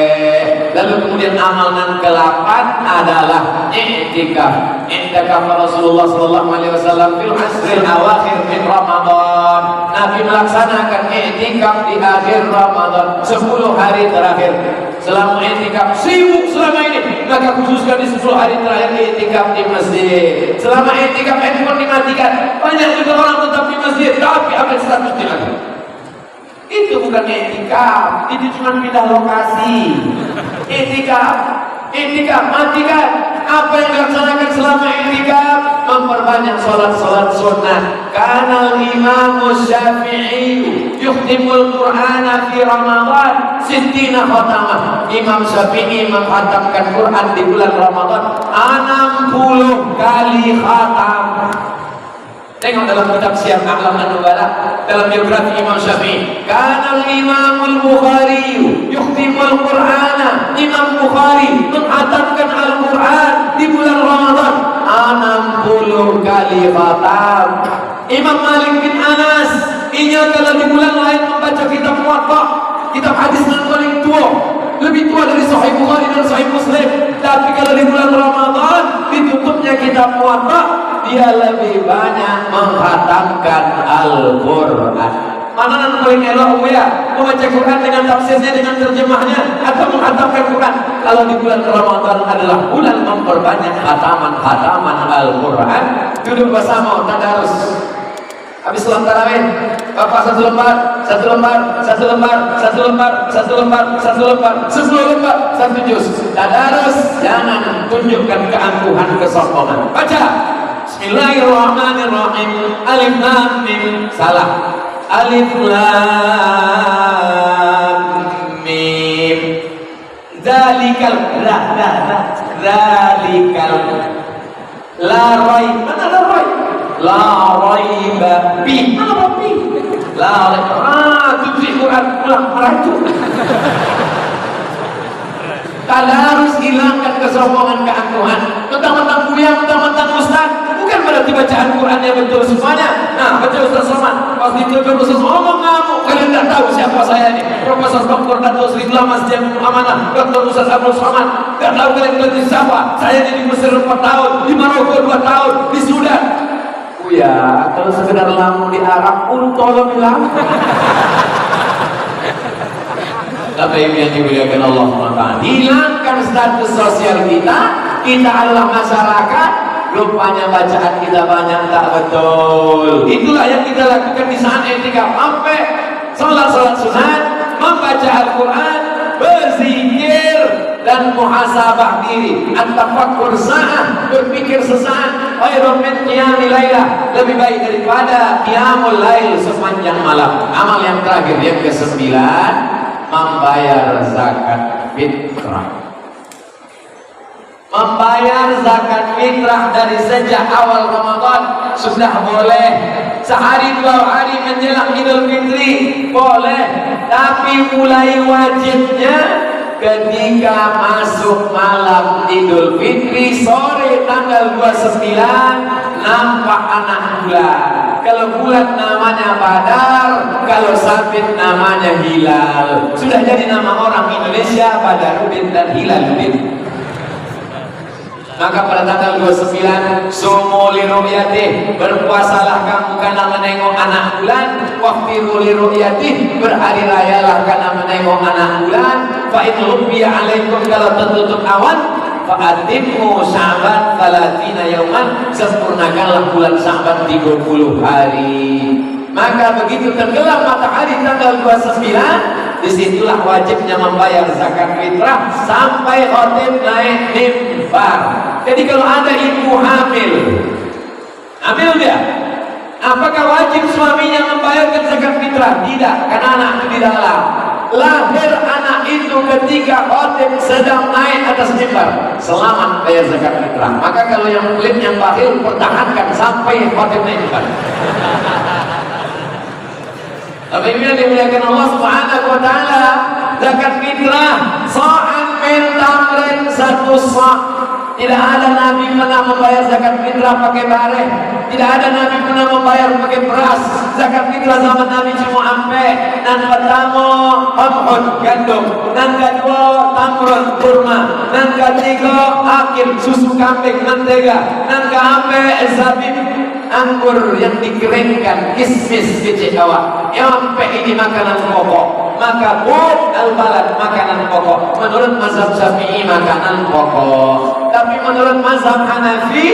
Lalu kemudian amal yang ke-8 adalah i'tikaf. I'tikaf Rasulullah sallallahu alaihi wasallam fil asril awakhir min Ramadan. Nabi melaksanakan i'tikaf di akhir Ramadan, 10 hari terakhir. Selama i'tikaf sibuk selama ini, maka khususkan di 10 hari terakhir i'tikaf di masjid. Selama i'tikaf handphone dimatikan, banyak juga orang tetap di masjid tapi ambil status di lagi. Itu bukan i'tikaf, itu cuma pindah lokasi. I'tikaf matikan. Apa yang dilaksanakan selama i'tikaf? Memperbanyak salat-salat sunnah. Kana al-Imam Syafi'i yukhtimul Qur'ana fi Ramadan 60 khatamah. Imam Syafi'i mengkhatamkan Quran di bulan Ramadan 60 kali khatam. Tengok dalam kitab Syiar A'lam An-Nubala, dalam biografi Imam Syafi'i. Kana al-Imam al-Bukhari yukhtimul Qur'ana. Imam Bukhari menghatamkan Al-Quran di bulan Ramadan 60 kali khatam. Imam Malik bin Anas, ia kalau di bulan lain membaca kitab Muwatta, kitab hadis yang paling tua, lebih tua dari Sahih Bukhari dan Sahih Muslim. Tapi kalau di bulan Ramadan ditutupnya kitab Muwatta, dia lebih banyak menghatamkan Al-Quran. Mana yang paling elok ya? Membaca Quran dengan tafsirnya, dengan terjemahnya, atau menghatamkan Quran? Kalau di bulan Ramadan adalah bulan memperbanyak khataman-khataman Al-Quran. Duduk bersama tadarus. Habis salat tarawih, Bapak satu lembar, 10 lembar, 1 juz. Tadarus, jangan tunjukkan keangkuhan, kesombongan. Baca. Bismillahirrahmanirrahim. Alif lam mim. Salah. Alif lam mim. Zalikal zalikal la raib. Mana la raib? La raiba fi. Apa fi? La raib. Tujuh Quran ulang merajuk. Tadarus, hilangkan kesombongan, keangkuhan. Mentang-mentang buya, mentang-mentang ustaz, bukan berarti bacaan Qurannya betul semuanya. Nah, baca Ustaz Somad, pas ditegur Ustaz ngomong ngamuk, kalian tidak tahu siapa saya ini. Profesor Dr. Dato Sri Glamas Jamu Amanah, Dr. Ustaz Abdul Somad. Tidak tahu kalian siapa. Saya di Mesir 4 tahun, di Maroko 2 tahun, di Sudan. Buya, kalau sekedar lamu di Arab pun tolong bilang. Bapak Ibu yang dimuliakan Allah SWT, hilangkan status sosial kita. Kita adalah masyarakat, rupanya bacaan kita banyak tak betul. Itulah yang kita lakukan di saat i'tikaf. Sampai salat-salat sunat, membaca Al-Quran, berzikir, dan muhasabah diri. At-tafakkur sa'ah, berpikir sesaat. Khairun min qiyamil lailah, lebih baik daripada qiyamul lail sepanjang malam. Amal yang terakhir, yang ke-9, membayar zakat fitrah. Membayar zakat fitrah dari sejak awal Ramadan sudah boleh. Sehari 2 hari menjelang Idul Fitri boleh, tapi mulai wajibnya ketika masuk malam Idul Fitri, sore tanggal 29 nampak anak bulan. Kalau bulan namanya Badar, kalau sabit namanya Hilal. Sudah jadi nama orang Indonesia Badaruddin dan Hilaluddin. Maka pada tanggal 29 sumu li ru'yatih, berpuasalah kamu karena menengok anak bulan. Waqtiru li ru'yatih, berhari rayalah karena menengok anak bulan. Fa in lubiya alaikum, kalau tertutup awan, fa'atimmu Sya'ban 30 yauman, sempurnakanlah bulan Sya'ban 30 hari. Maka begitu tenggelam matahari tanggal 29, disitulah wajibnya membayar zakat fitrah sampai khotib naik mimbar. Jadi kalau ada ibu hamil dia, apakah wajib suaminya membayarkan zakat fitrah? Tidak, karena anak itu di dalam. Lahir anak itu ketika khotib sedang naik atas mimbar, selamat bayar zakat fitrah. Maka kalau yang pelit, yang bakhil, pertahankan sampai khotib naik mimbar. Tapi ini dimuliakan Allah Subhanahu wa taala, zakat fitrah sa'an min tamrin, satu sa'. Tidak ada Nabi pernah membayar zakat fitrah pakai bareh. Tidak ada Nabi pernah membayar pakai beras. Zakat fitrah zaman Nabi cuma ampe. Dan pertama qamhun, gandum. Dan kedua tamrun, kurma. Dan ketiga akil, susu kambing, mentega. Dan keempat zabib, anggur yang dikeringkan, kismis, biji awak. Yang ampe ini makanan pokok. Maka qut al-balad, makanan pokok. Menurut mazhab Syafi'i makanan pokok. Tapi menurut mazhab Hanafi,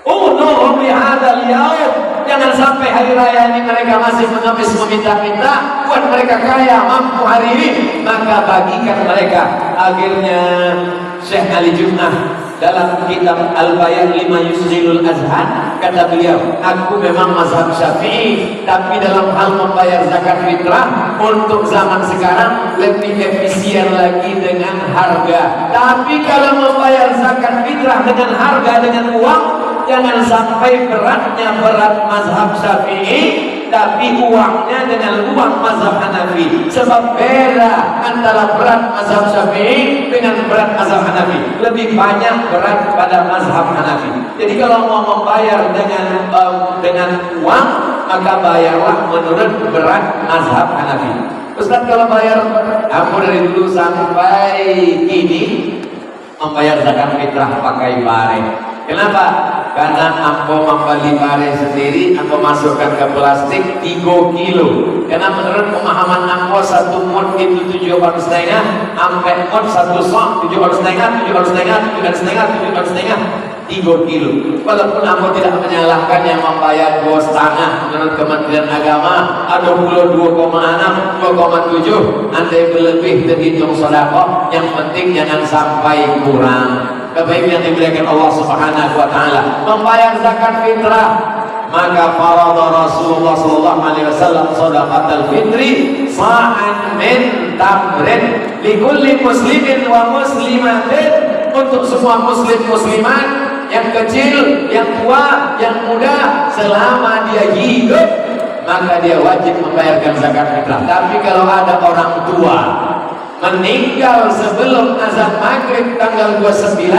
unuhum lihadal yaum, jangan sampai hari raya ini mereka masih mengemis meminta-minta, buat mereka kaya mampu hari ini, maka bagikan mereka. Akhirnya Syekh Ali Junnah dalam kitab Al-Bayan lima Yusrilul Azhan kata beliau, aku memang mazhab Syafi'i, tapi dalam hal membayar zakat fitrah untuk zaman sekarang lebih efisien lagi dengan harga. Tapi kalau membayar zakat fitrah dengan harga, dengan uang, jangan sampai beratnya berat mazhab Syafi'i, tapi uangnya dengan uang mazhab Hanafi. Sebab beda antara berat mazhab Syafi'i dengan berat mazhab Hanafi. Lebih banyak berat pada mazhab Hanafi. Jadi kalau mau membayar dengan uang, maka bayarlah menurut berat mazhab Hanafi. Ustaz, kalau bayar, aku dari dulu sampai kini membayar zakat fitrah pakai bareng. Kenapa? Karena aku membeli bareng sendiri, aku masukkan ke plastik 3 kilo. Karena menurut pemahaman aku, 1 mud itu 7,5, sampai mud 1 sok 7,5, 3 kilo. Walaupun aku tidak menyalahkan yang membayar 2,5 menurut Kementerian Agama, ada pula 2,6, 2,7, andai berlebih terhitung sedekah. Yang penting jangan sampai kurang. Kebaikan yang diberikan Allah Subhanahu wa taala, membayar zakat fitrah, maka farada Rasulullah sallallahu alaihi wasallam shadaqatul fitri sa'an min tamrin likulli muslimin wa muslimatin, untuk semua muslim muslimat, yang kecil, yang tua, yang muda, selama dia hidup maka dia wajib membayarkan zakat fitrah. Tapi kalau ada orang tua meninggal sebelum azan maghrib tanggal 29,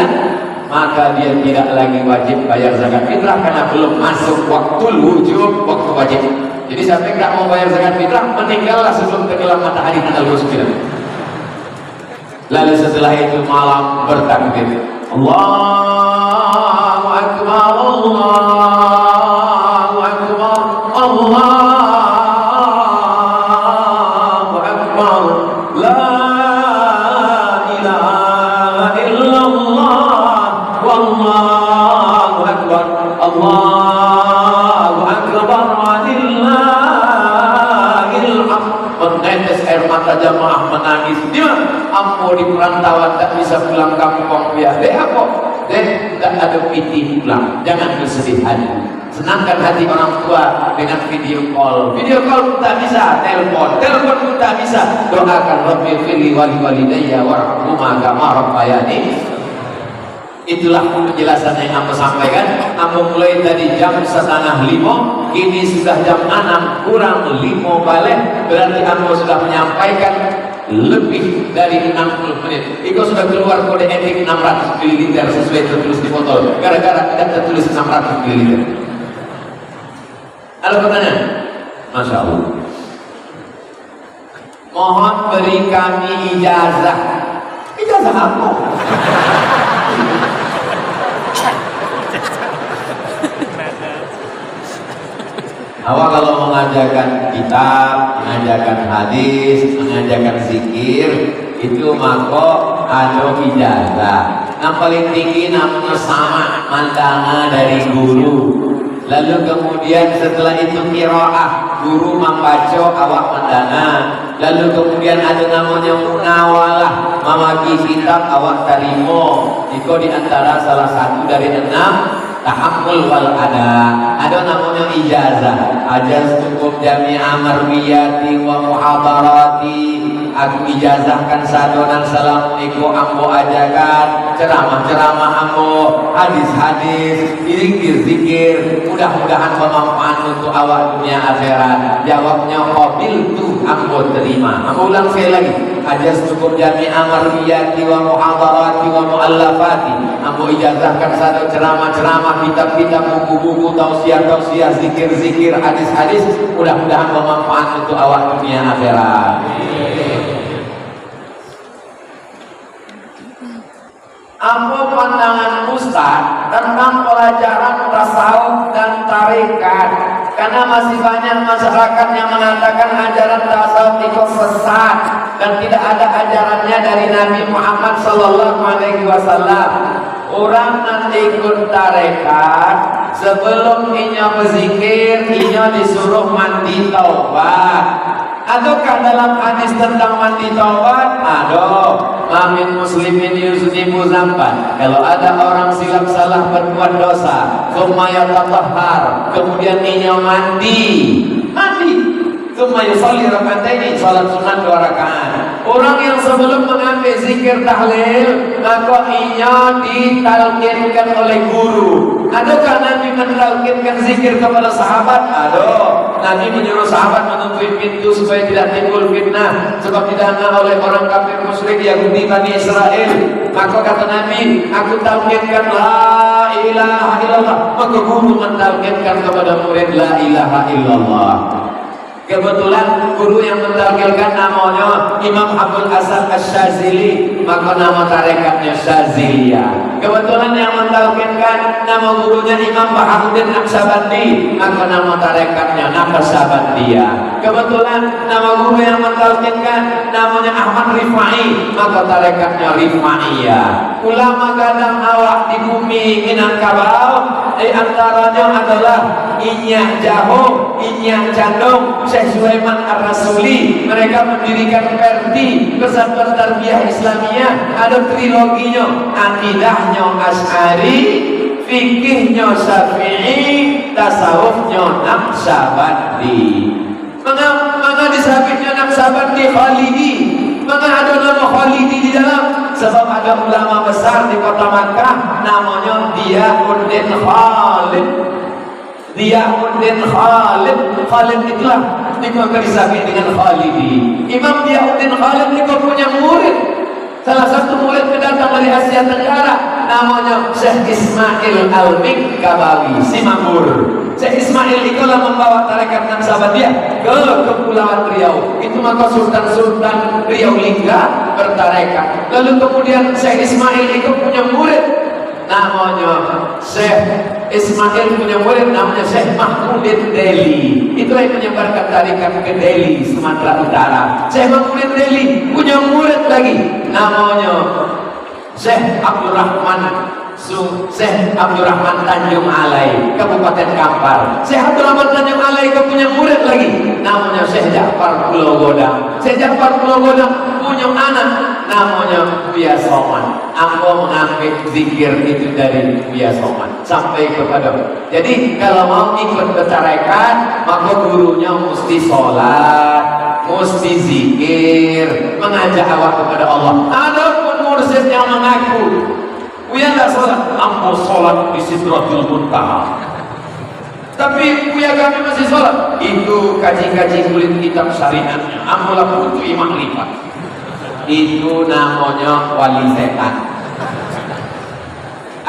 maka dia tidak lagi wajib bayar zakat fitrah karena belum masuk waktu wujub, waktu wajib. Jadi siapa yang tidak mau bayar zakat fitrah, meninggallah sebelum tenggelam matahari tanggal 29. Lalu setelah itu malam bertakbir, Allahu Akbar, Allahu Akbar, Allahu Akbar, la Allahu Akbar, Allahu Akbar, walillahil hamd. Menetes air mata jamaah menangis. Dia ampo di perantauan tak bisa pulang kampung ya. Apa? Tak ada piti pulang. Jangan bersedih hati. Senangkan hati orang tua dengan video call. Video call pun tak bisa, telepon pun tak bisa. Doakan Rabbi firli wali walidayya warhamhuma kama rabbayani. Itulah penjelasan yang aku sampaikan. Aku mulai dari jam 4:30, kini sudah jam 6 kurang 5 balik. Berarti aku sudah menyampaikan lebih dari 60 menit. Itu sudah keluar kode etik 600 ml sesuai tertulis di botol. Gara-gara tidak tertulis 600 ml. Ada pertanyaan? Masya Allah. Mohon beri kami ijazah. Ijazah apa? Awak kalau mengajarkan kitab, mengajarkan hadis, mengajarkan zikir, itu maka ada ijazah. Yang paling tinggi namanya sama, mandanga dari guru. Lalu kemudian setelah itu qiraah, guru membaca, awak mendana. Lalu kemudian ada namanya munawalah, memagi kitab awak tarimo. Itu diantara salah satu dari 6 tahammul wal ada namanya ijazah. Ajaz cukup jami'ah marwiyati wa muhadarati. Aku ijazahkan sadonan salamu iku ambo ajakan ceramah-ceramah ambo, hadis-hadis, zikir-zikir, mudah-mudahan bermanfaat untuk awak dunia akhirat. Jawabnya qabil tu ambo terima. Ambo ulang sekali lagi. Ajaz cukup jami'ah marwiyati wa muhadarati wa muallafati. Ambo ijazahkan sado ceramah-ceramah, kitab-kitab, buku-buku, tausiah-tausiah, zikir-zikir, hadis-hadis, mudah-mudahan bermanfaat untuk awak dunia akhirat. Apa pandangan Ustaz tentang pelajaran tasawuf dan tarekat? Karena masih banyak masyarakat yang mengatakan ajaran tasawuf itu sesat dan tidak ada ajarannya dari Nabi Muhammad SAW. Orang nanti ikut tarekat sebelum inya berzikir, inya disuruh mandi taubat. Adakah dalam hadis tentang mandi taubat? Mamin muslimin yuznibu zamban. Kalau ada orang silap salah berbuat dosa, kemudian inya mandi, yusalli raka'ataini, salat sunat 2 rakaat. Orang yang sebelum mengambil zikir tahlil, maka inya ditalkinkan oleh guru. Adakah Nabi mentalkinkan zikir kepada sahabat? Nabi menyuruh sahabat menutup pintu supaya tidak timbul fitnah, sebab didana oleh orang kafir musyrik Yahudi Bani Israel. Maka kata Nabi, aku talkinkan la ilaha illallah. Maka guru mentalkinkan kepada murid la ilaha illallah. Kebetulan guru yang mentalkinkan namanya Imam Abdul Hasan Asy-Syadzili, maka nama tarekatnya Syadziliyah. Kebetulan yang mentalkinkan nama gurunya Imam Baharuddin Naqsyabandi, maka nama tarekatnya Naqsyabandiyah. Kebetulan nama guru yang mentalkinkan namanya Ahmad Rifai, maka tarekatnya Rifaiyah. Ulama gadang awak di bumi Minangkabau, di antaranya adalah Inyah Jaho, Inyah Candong, Syekh Sulaiman Ar-Rasuli. Mereka mendirikan Perti, Persatuan Tarbiyah Islamiyah. Ada triloginya, akidahnya Asy'ari, fikihnya Syafi'i, tasawufnya Naqsyabandi. Maka disabitnya Naqsyabandi Khalidi. Maka ada nama Khalidi di dalam, sebab ada ulama besar di kota Makkah namanya Diyaquddin Khalid. Diyaquddin Khalid, Khalid itulah akan disabit dengan Khalidi. Imam Diyaquddin Khalid itu punya murid. Salah satu murid datang dari Asia Tenggara, namanya Syekh Ismail Al-Mikkabawi, Simamur. Syekh Ismail itulah membawa tarekat Naqsyabandiyah ke Kepulauan Riau. Itu maka Sultan Riau Lingga bertarekat. Lalu kemudian Syekh Ismail itu punya murid, namanya Syekh Ismail punya murid namanya Syekh Mahmudin Deli. Itulah yang menyebarkan tarekat ke Deli, Sumatera Utara. Syekh Mahmudin Deli punya murid lagi namanya Syekh Abdurrahman Tanjung Alai, Kabupaten Kampar. Syekh Abdurrahman Tanjung Alai punya murid lagi namanya Syekh Ja'far Pulau Godang. Syekh Ja'far Pulau Godang punya anak namanya Buya Soman. Aku mengambil zikir itu dari Buya Soman sampai kepada. Jadi kalau mau ikut bertarekat, maka gurunya mesti sholat, mesti zikir, mengajak awak kepada Allah. Ada pun mursyid yang mengaku Buya nggak sholat, ambo sholat di Sidratul Muntaha. Tapi Buya kami masih sholat. Itu kaji-kaji kulit kitab syariatnya. Ambo laku itu imam lipat. Itu namanya wali setan.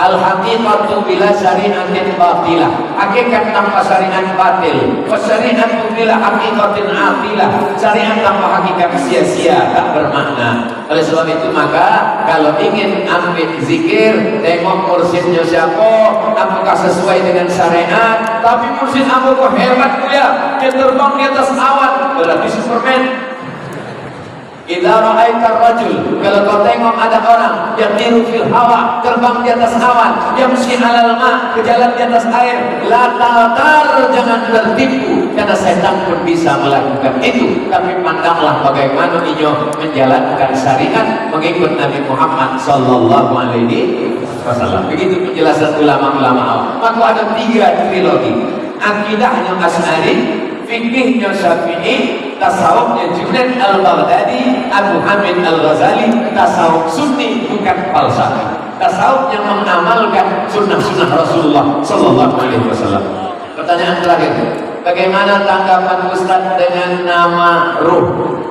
Al-haqiqatu bila syari'atin batilah. Hakikat tanpa syariat batil. Wasyari'atu bila haqiqatin atilah. Syariat tanpa hakikat sia-sia, tak bermakna. Oleh sebab itu maka kalau ingin ambil zikir, tengok mursyidnya siapa, apakah sesuai dengan syariat. Tapi mursyid aku kok hebat ya, dia terbang di atas awan, berarti Superman. Idza ra'aita rajul, kalau kau tengok ada orang yang tiru fil hawa, terbang di atas awan, yamshi 'alal ma, berjalan di atas air, la tatar, jangan tertipu, karena setan pun bisa melakukan itu. Tapi pandanglah bagaimana inyo menjalankan syariat mengikut Nabi Muhammad sallallahu alaihi wasallam. Begitu penjelasan ulama-ulama awam. Maka ada 3 trilogi. Akidahnya Asy'ari, fikihnya Syafi'i, tasawufnya Junaid al-Baghdadi, Abu Hamid al-Ghazali, tasawuf sunni bukan falsafah. Tasawuf yang mengamalkan sunnah-sunnah Rasulullah sallallahu alaihi wasallam. Pertanyaan terakhir, bagaimana tanggapan Ustaz dengan nama ruh?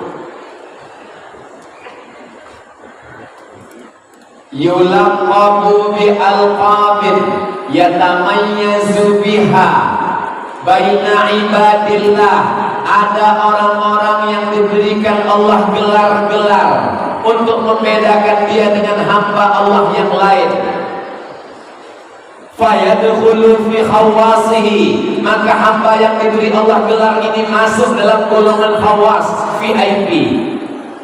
Yulaqabu bi alqabin yatamayyazu biha baina ibadillah. Ada orang-orang yang diberikan Allah gelar-gelar untuk membedakan dia dengan hamba Allah yang lain. Fayadkhulu fi khawasihi, maka hamba yang diberi Allah gelar ini masuk dalam golongan khawas VIP.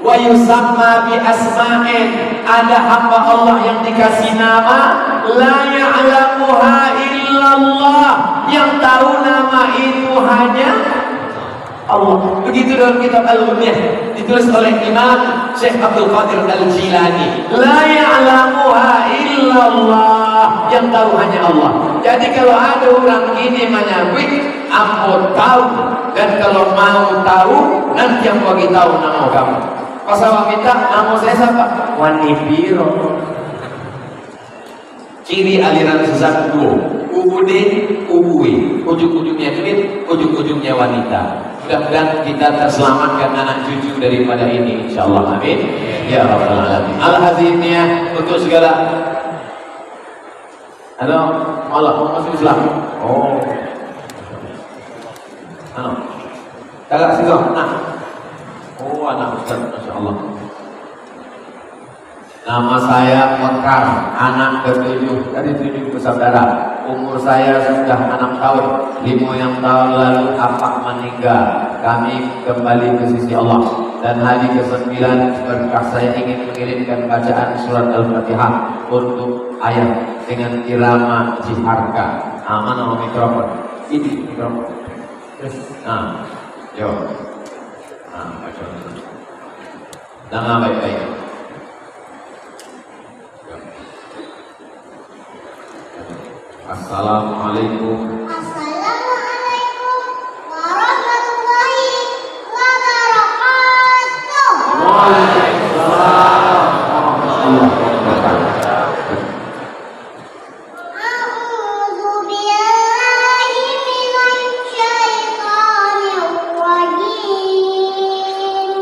Wa yusamma bi asma'in, ada hamba Allah yang dikasih nama la ya'lamuha illallah, yang tahu nama itu hanya Allah. Begitu dalam kitab Al-Ghunyah ditulis oleh Imam Syekh Abdul Qadir Al-Jilani, la ya'lamuha illallah, yang tahu hanya Allah. Jadi kalau ada orang ini menyabik, ampun tahu, dan kalau mau tahu nanti yang bagi tahu nama kamu. Pasal minta nama saya siapa? Wanipiro. Ciri aliran sesat dua, UUD, UUI, ujung-ujungnya duit, ujung-ujungnya wanita. Mudah-mudahan kita terselamatkan anak cucu daripada ini, insyaallah, amin ya rabbal alamin. Al-hazimnya untuk segala. Halo, malah masuk Islam. Oh, halo, kakak sih nah. Oh, anak Ustaz, Masya Allah. Nama saya Mekar, anak ke-7 dari 7 bersaudara. Umur saya sudah 6 tahun. 5 tahun lalu apak meninggal. Kami kembali ke sisi Allah. Dan hari ke-9 berkah saya ingin mengirimkan bacaan surat Al-Fatihah untuk ayah dengan irama jiharka. Mana mikrofon? Ini mikrofon. Nah, yo. Dengar baik-baik. Assalamualaikum. Assalamualaikum warahmatullahi wabarakatuh. Waalaikumsalam warahmatullahi wabarakatuh. A'udzu billahi minasy syaithanir rajim.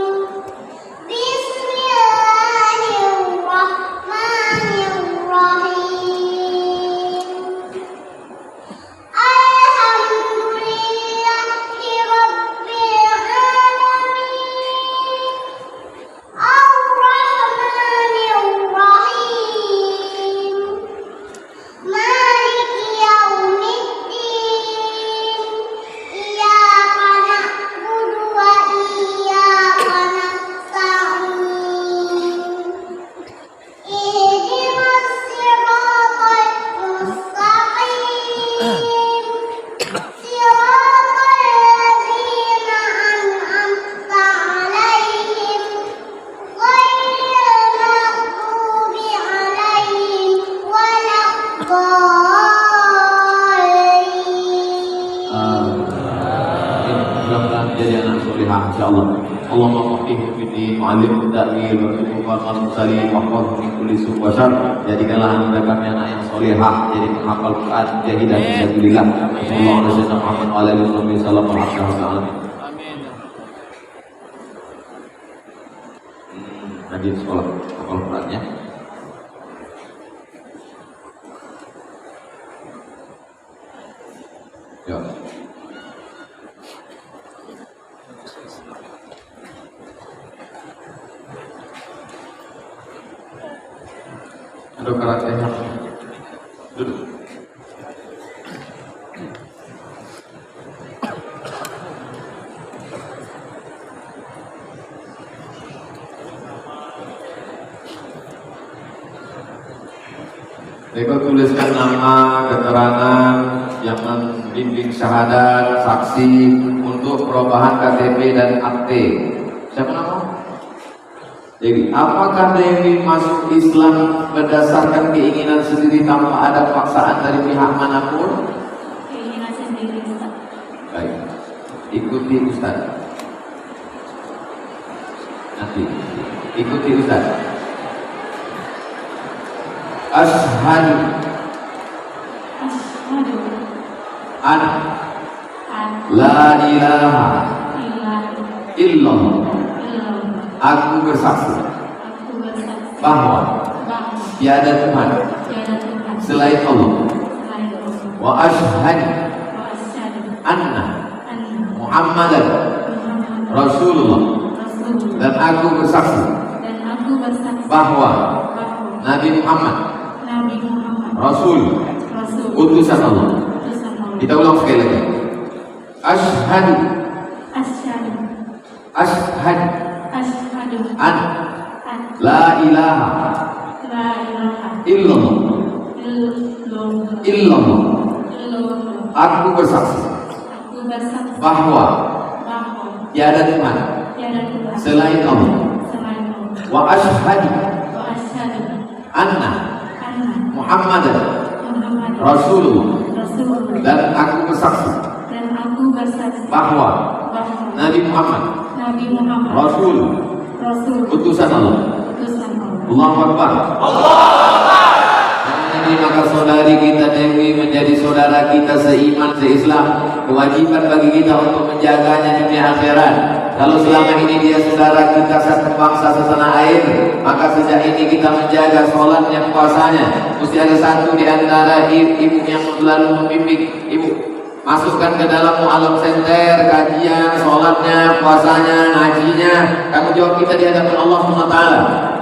Bismillahirrahmanirrahim. insyaallah. Allahumma faqihhu fid-din wa 'allimhu at-ta'wil wa tuqwa al-mursalin wa qul min kulli su' wa syarr. Jadikanlah anak kami anak yang salehah, jadi menghafal Quran, jahidan fisabilillah. Sallallahu alaihi wasallam Muhammad wa alihi wasallam amin. Nanti sekolah hafal Qurannya. Ya. Ada karakternya. Duduk. tuliskan nama, keterangan yang membimbing syahadat, saksi untuk perubahan KTP dan akte. Siapa nama? Dewi. Apakah Dewi masuk Islam berdasarkan keinginan sendiri tanpa ada paksaan dari pihak manapun? Keinginan sendiri, Ustaz. Baik, ikuti Ustaz. Nanti ikuti Ustaz. Ashhadu Asyhadu an an la ilaha ilaha illallah. illallah. Aku bersaksi Aku bersaksi bahwa bahwa tiada Tuhan tiada Tuhan selain Allah. selain Allah. Wa ashhadu Wa asyhadu anna anna Muhammadan Muhammadan Rasulullah. Rasulullah. Dan aku bersaksi Dan aku bersaksi bahwa bahwa Nabi Muhammad Nabi Muhammad Rasul, Rasul utusan Allah. utusan Allah. Kita ulang sekali lagi. Ashhadu Asyhadu ashhadu asyhadu an an la ilaha la ilaha illallah. illallah. Aku bersaksi Aku bersaksi bahwa bahwa tiada Tuhan tiada Tuhan selain Allah. selain Allah. Wa ashhadu Wa asyhadu anna anna Muhammadan Muhammadan Rasulullah. Rasulullah. Dan aku bersaksi Dan aku bersaksi bahwa bahwa Nabi Muhammad Nabi Muhammad Rasul, Rasul utusan Allah. utusan Allah. Allahu Akbar. Jadi maka saudari kita Dewi menjadi saudara kita seiman seislam. Kewajiban bagi kita untuk menjaganya di dunia akhirat. Kalau selama ini dia saudara kita satu bangsa setanah air, maka sejak ini kita menjaga sholatnya, puasanya. Mesti ada satu di antara ibu yang selalu membimbing ibu. Masukkan ke dalam mu'alam center, kajian, sholatnya, puasanya, ngajinya. Tanggung jawab kita di hadapan Allah SWT.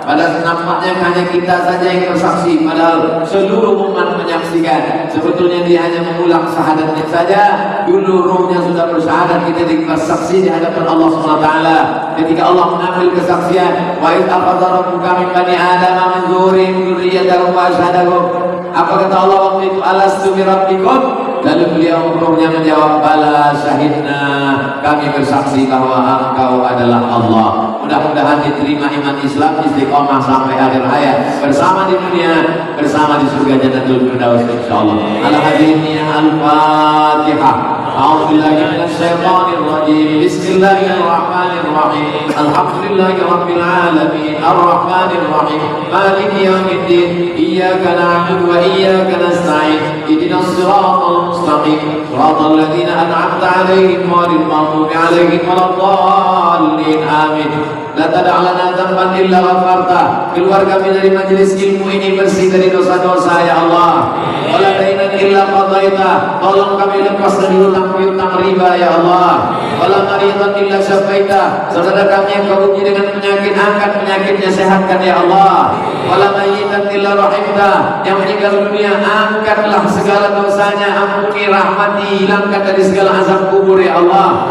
Padahal nampaknya hanya kita saja yang bersaksi, padahal seluruh umat menyaksikan. Sebetulnya dia hanya mengulang syahadatnya saja. Dulu ruhnya sudah bersyahadat, kita bersaksi di hadapan Allah SWT. Ketika Allah mengambil kesaksian, wa idh akhadha rabbuka min bani adama min zuhurihim dzurriyyatahum wa asyhadahum. Apa kata Allah waktu itu? Alastu bi rabbikum? Lalu beliau ruhnya menjawab, bala syahidna, kami bersaksi bahwa engkau adalah Allah. Mudah-mudahan diterima iman Islam istiqomah sampai akhir hayat, bersama di dunia, bersama di surga Jannatul Firdaus insyaallah. Al-hadirin al-Fatihah. A'udzubillahi minasyaitonir rajim. Bismillahirrahmanirrahim. Alhamdulillahirabbil alamin. Arrahmanir rahim. Maliki yaumiddin. Iyyaka na'budu wa iyyaka nasta'in. Ihdinas siratal mustaqim. Siratal ladzina an'amta 'alaihim ghairil maghdubi 'alaihim waladdallin. Amin. La tada' lana dzamban illa ghafarta. Keluar kami dari majelis ilmu ini bersih dari dosa-dosa ya Allah. Wala dainan illa qadaita. Tolong kami lepas dari hutang-piutang riba ya Allah. Wala maridan illa syafaita. Saudara kami yang kau uji dengan penyakit, angkat penyakitnya, sehatkan ya Allah. Wala mayyitan illa rahimta. Yang meninggal dunia, angkatlah segala dosanya, ampuni, rahmati, hilangkan dari segala azab kubur ya Allah.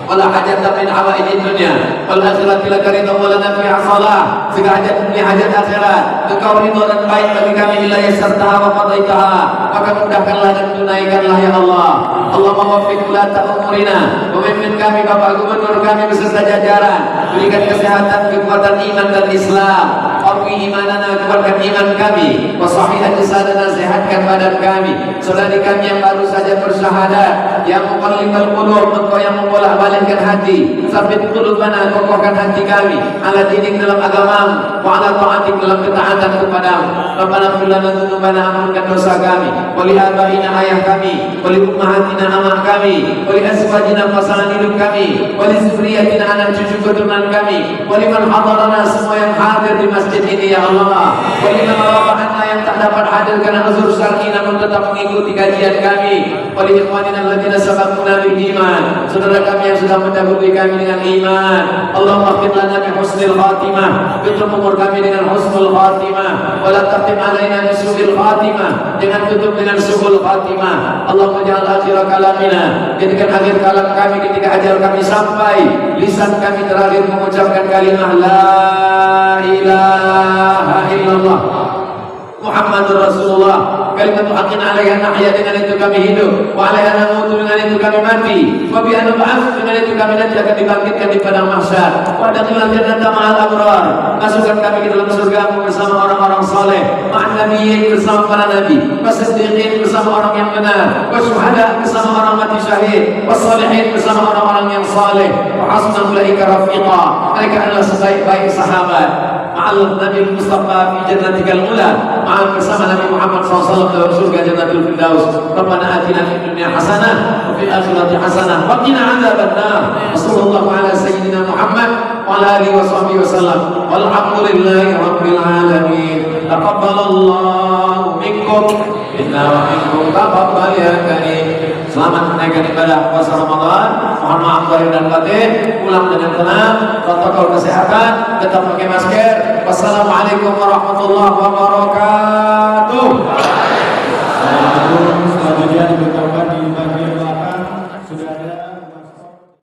Wala hajatan min hawaijid dunya wal akhirati laka ridha wa lana fiha salah. Segala hajat dunia, hajat akhirat engkau ridha dan baik bagi kami, illa yassartaha wa qadaitaha, maka mudahkanlah dan tunaikanlah ya Allah. Allahumma waffiq ulata umurina, pemimpin kami, Bapak Gubernur kami beserta jajaran, berikan kesehatan, kekuatan iman dan Islam. Qawwi imanana, kuatkan iman kami. Wa sahihah jasadana, sehatkan badan kami. Saudari kami yang baru saja bersyahadat, yang muqallibal qulub, engkau yang membolak-balikkan hati. Sabbit qulubana, kokohkan hati kami ala dinik, dalam agamamu, wa ala ta'atik, dalam ketaatan kepadamu. Rabbana ighfir lana dzunubana, ampunkan dosa kami, wa li abaina, ayah kami, wa li ummahatina, amak kami, wa li azwajina, pasangan hidup kami, wa li zurriyyatina, anak cucu keturunan kami, wa liman hadarana, semua yang hadir di masjid ini ya Allah. Wa liman rabahana, yang tak dapat hadir karena uzur syar'i namun tetap mengikuti kajian kami. Wa li ikhwanina alladziina sabaquna bil iman, saudara kami yang sudah mendahului kami dengan iman. Allahumma ighfir lana bi husnil khatimah, tutup umur kami dengan husnul khatimah, wa la taqim alaina bi su'il khatimah, jangan tutup dengan su'ul khatimah. Allahumma ja'al akhir kalamina, jadikan akhir kalam kami ketika ajal kami sampai, lisan kami terakhir mengucapkan kalimah la ilaha illallah Muhammadur Rasulullah. Kalimat haqqin 'alaiha nahya, dengan itu kami hidup, wa 'alaiha namutu, dengan itu kami mati, wa bi anba'ats, dengan itu kami nanti akan dibangkitkan di padang mahsyar. Wa adkhilna jannata ma'al abrar, masukkan kami ke dalam surga bersama orang-orang saleh, ma'an nabiyyin, bersama para nabi, wasiddiqin, bersama orang yang benar, wasyuhada, bersama orang mati syahid, wassalihin, bersama orang-orang yang saleh, wa hasuna ulaika rafiqa, mereka adalah sebaik-baik sahabat. Ma'al Nabi Mustafa fi jannatikal ula, ma'al bersama Nabi Muhammad SAW dalam surga Jannatul Firdaus. Rabbana atina fid dunya hasanah wa fil akhirati hasanah wa qina adzabannar. Wassallallahu ala sayyidina Muhammad wa ala alihi washabbihi wasallam. Walhamdulillahi rabbil alamin. Taqabbalallahu minkum inna wa minkum taqabbal ya karim. Selamat menaikkan ibadah puasa Ramadan. Mohon maaf lahir dan batin. Pulang dengan tenang, protokol kesehatan, tetap pakai masker. Wassalamualaikum warahmatullahi wabarakatuh.